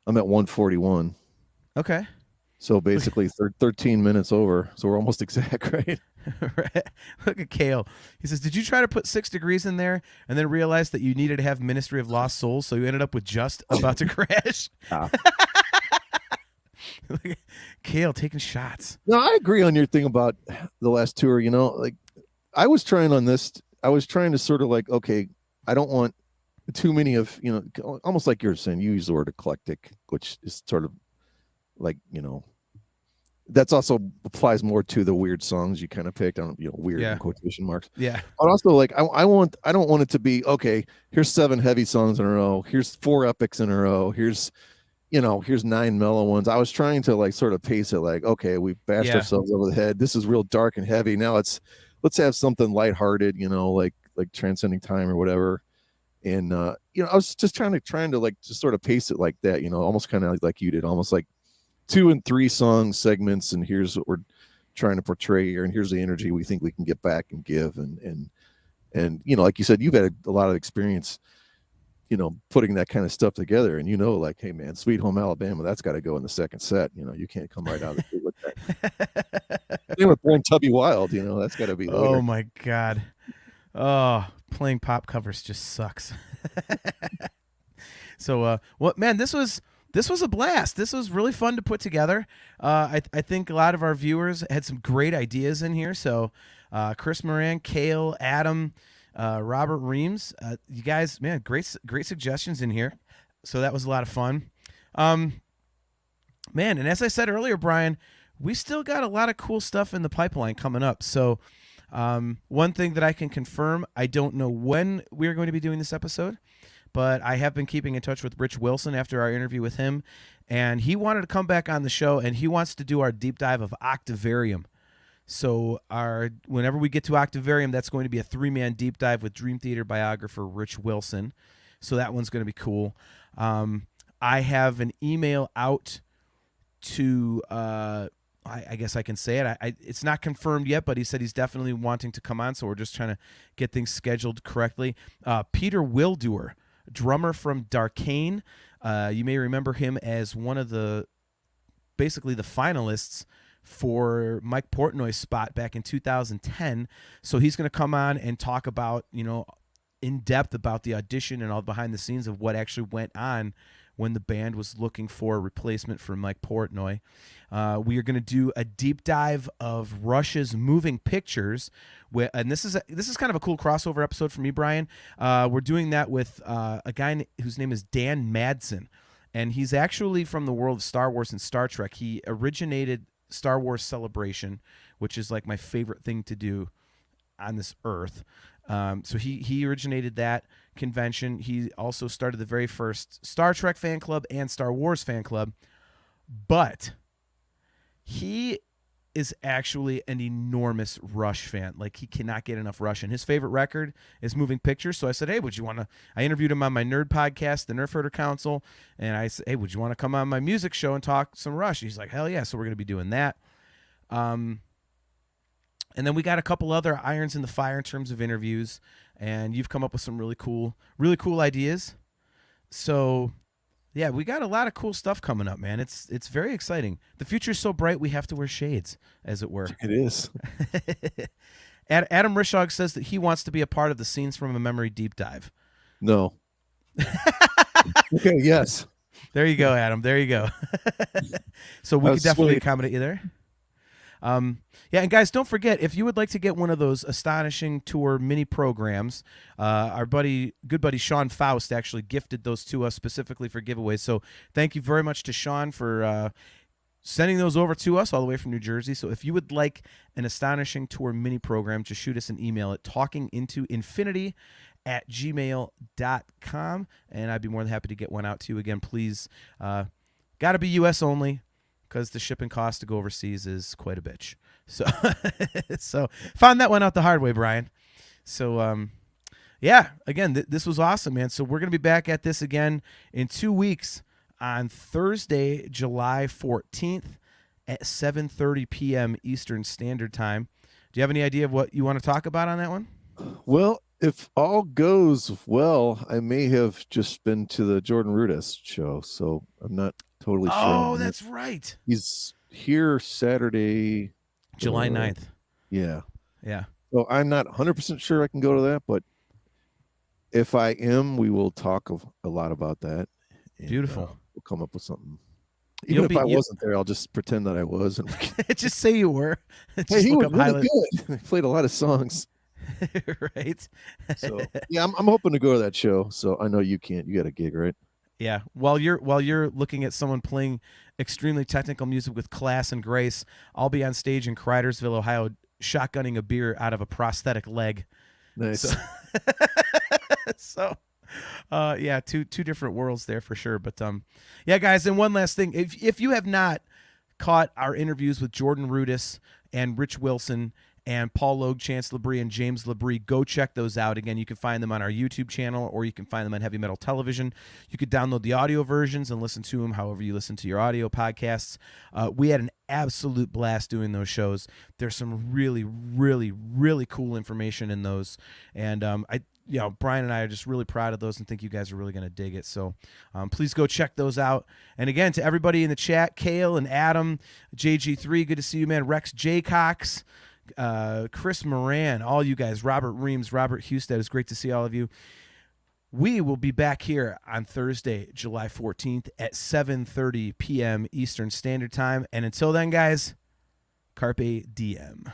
I'm at 141. Okay. So basically 13 minutes over. So we're almost exact, right? Right. Look at Kale. He says, did you try to put 6 Degrees in there and then realize that you needed to have Ministry of Lost Souls, so you ended up with Just About to Crash? Kale taking shots. No, I agree on your thing about the last tour. You know, like I was trying to sort of like, okay, I don't want too many of, you know, almost like you're saying, you use the word eclectic, which is sort of like, you know, that's also applies more to the weird songs you kind of picked on, weird in quotation marks. Yeah. But also, like, I don't want it to be, okay, here's 7 heavy songs in a row, here's 4 epics in a row, here's 9 mellow ones. I was trying to like sort of pace it, like, okay, we've bashed ourselves over the head. This is real dark and heavy. Now let's have something lighthearted, like Transcending Time or whatever. And I was just trying to like just sort of pace it like that, almost kind of like you did, almost like 2 and 3 song segments, and here's what we're trying to portray here, and here's the energy we think we can get back and give, and like you said, you've had a lot of experience, putting that kind of stuff together, and like, hey man, Sweet Home Alabama, that's got to go in the second set. You can't come right out of the gate with that. Same with Born Tubby Wild, that's got to be later. Oh my God. Oh, playing pop covers just sucks. So, man, this was a blast. This was really fun to put together. I think a lot of our viewers had some great ideas in here. So, Chris Moran, Kale, Adam, Robert Reams, you guys, man, great suggestions in here. So that was a lot of fun. Man, and as I said earlier, Brian, we still got a lot of cool stuff in the pipeline coming up. So, one thing that I can confirm, I don't know when we're going to be doing this episode, but I have been keeping in touch with Rich Wilson after our interview with him, and he wanted to come back on the show, and he wants to do our deep dive of Octavarium. So whenever we get to Octavarium, that's going to be a 3-man deep dive with Dream Theater biographer Rich Wilson. So that one's going to be cool. I have an email out to, I guess I can say it. It's not confirmed yet, but he said he's definitely wanting to come on, so we're just trying to get things scheduled correctly. Peter Wildoer, drummer from Darkane. You may remember him as one of basically the finalists for Mike Portnoy's spot back in 2010. So he's going to come on and talk about, in depth about the audition and all behind the scenes of what actually went on when the band was looking for a replacement for Mike Portnoy. We are going to do a deep dive of Rush's Moving Pictures, and this is kind of a cool crossover episode for me, Brian. We're doing that with a guy whose name is Dan Madsen, and he's actually from the world of Star Wars and Star Trek. He originated Star Wars Celebration, which is like my favorite thing to do on this earth. So he originated that convention. He also started the very first Star Trek fan club and Star Wars fan club, but he is actually an enormous Rush fan. Like, he cannot get enough Rush, and his favorite record is Moving Pictures. So I said, hey, I interviewed him on my nerd podcast, the Nerf Herder Council, and I said, hey, would you want to come on my music show and talk some Rush? He's like, hell yeah. So we're going to be doing that. And then we got a couple other irons in the fire in terms of interviews, and you've come up with some really cool ideas. So yeah, we got a lot of cool stuff coming up, man. It's very exciting. The future's so bright we have to wear shades, as it were. It is. Adam Rishog says that he wants to be a part of the Scenes from a Memory deep dive. No. Okay, yes. There you go, Adam. There you go. So we could definitely accommodate you there. Yeah, and guys, don't forget, if you would like to get one of those Astonishing Tour mini programs, our good buddy Sean Faust actually gifted those to us specifically for giveaways. So thank you very much to Sean for sending those over to us all the way from New Jersey. So if you would like an Astonishing Tour mini program, just shoot us an email at talkingintoinfinity@gmail.com, and I'd be more than happy to get one out to you. Again, please, got to be U.S. only, because the shipping cost to go overseas is quite a bitch. So, found that one out the hard way, Brian. So, yeah, again, this was awesome, man. So we're going to be back at this again in 2 weeks on Thursday, July 14th at 7:30 p.m. Eastern Standard Time. Do you have any idea of what you want to talk about on that one? Well, if all goes well, I may have just been to the Jordan Rudess show, so I'm not totally sure. Oh, that's right. He's here Saturday, July 9th. Yeah. Yeah. So I'm not 100% sure I can go to that, but if I am, we will talk a lot about that. And, beautiful. We'll come up with something. Even if I wasn't there, I'll just pretend that I was. And just say you were. Hey, he was really good. He played a lot of songs. Right. So yeah, I'm hoping to go to that show. So I know you can't. You got a gig, right? Yeah. While you're looking at someone playing extremely technical music with class and grace, I'll be on stage in Cridersville, Ohio, shotgunning a beer out of a prosthetic leg. Nice. So yeah, two different worlds there for sure. But yeah, guys, and one last thing. If you have not caught our interviews with Jordan Rudess and Rich Wilson and Paul Logue, Chance Labrie, and James Labrie, go check those out. Again, you can find them on our YouTube channel, or you can find them on Heavy Metal Television. You could download the audio versions and listen to them however you listen to your audio podcasts. We had an absolute blast doing those shows. There's some really, really, really cool information in those. And Brian and I are just really proud of those and think you guys are really going to dig it. So please go check those out. And again, to everybody in the chat, Kale and Adam, JG3, good to see you, man. Rex J. Cox, Chris Moran, all you guys, Robert Reams, Robert Husted, it's great to see all of you. We will be back here on Thursday, July 14th at 7:30 p.m. Eastern Standard Time. And until then, guys, Carpe Diem.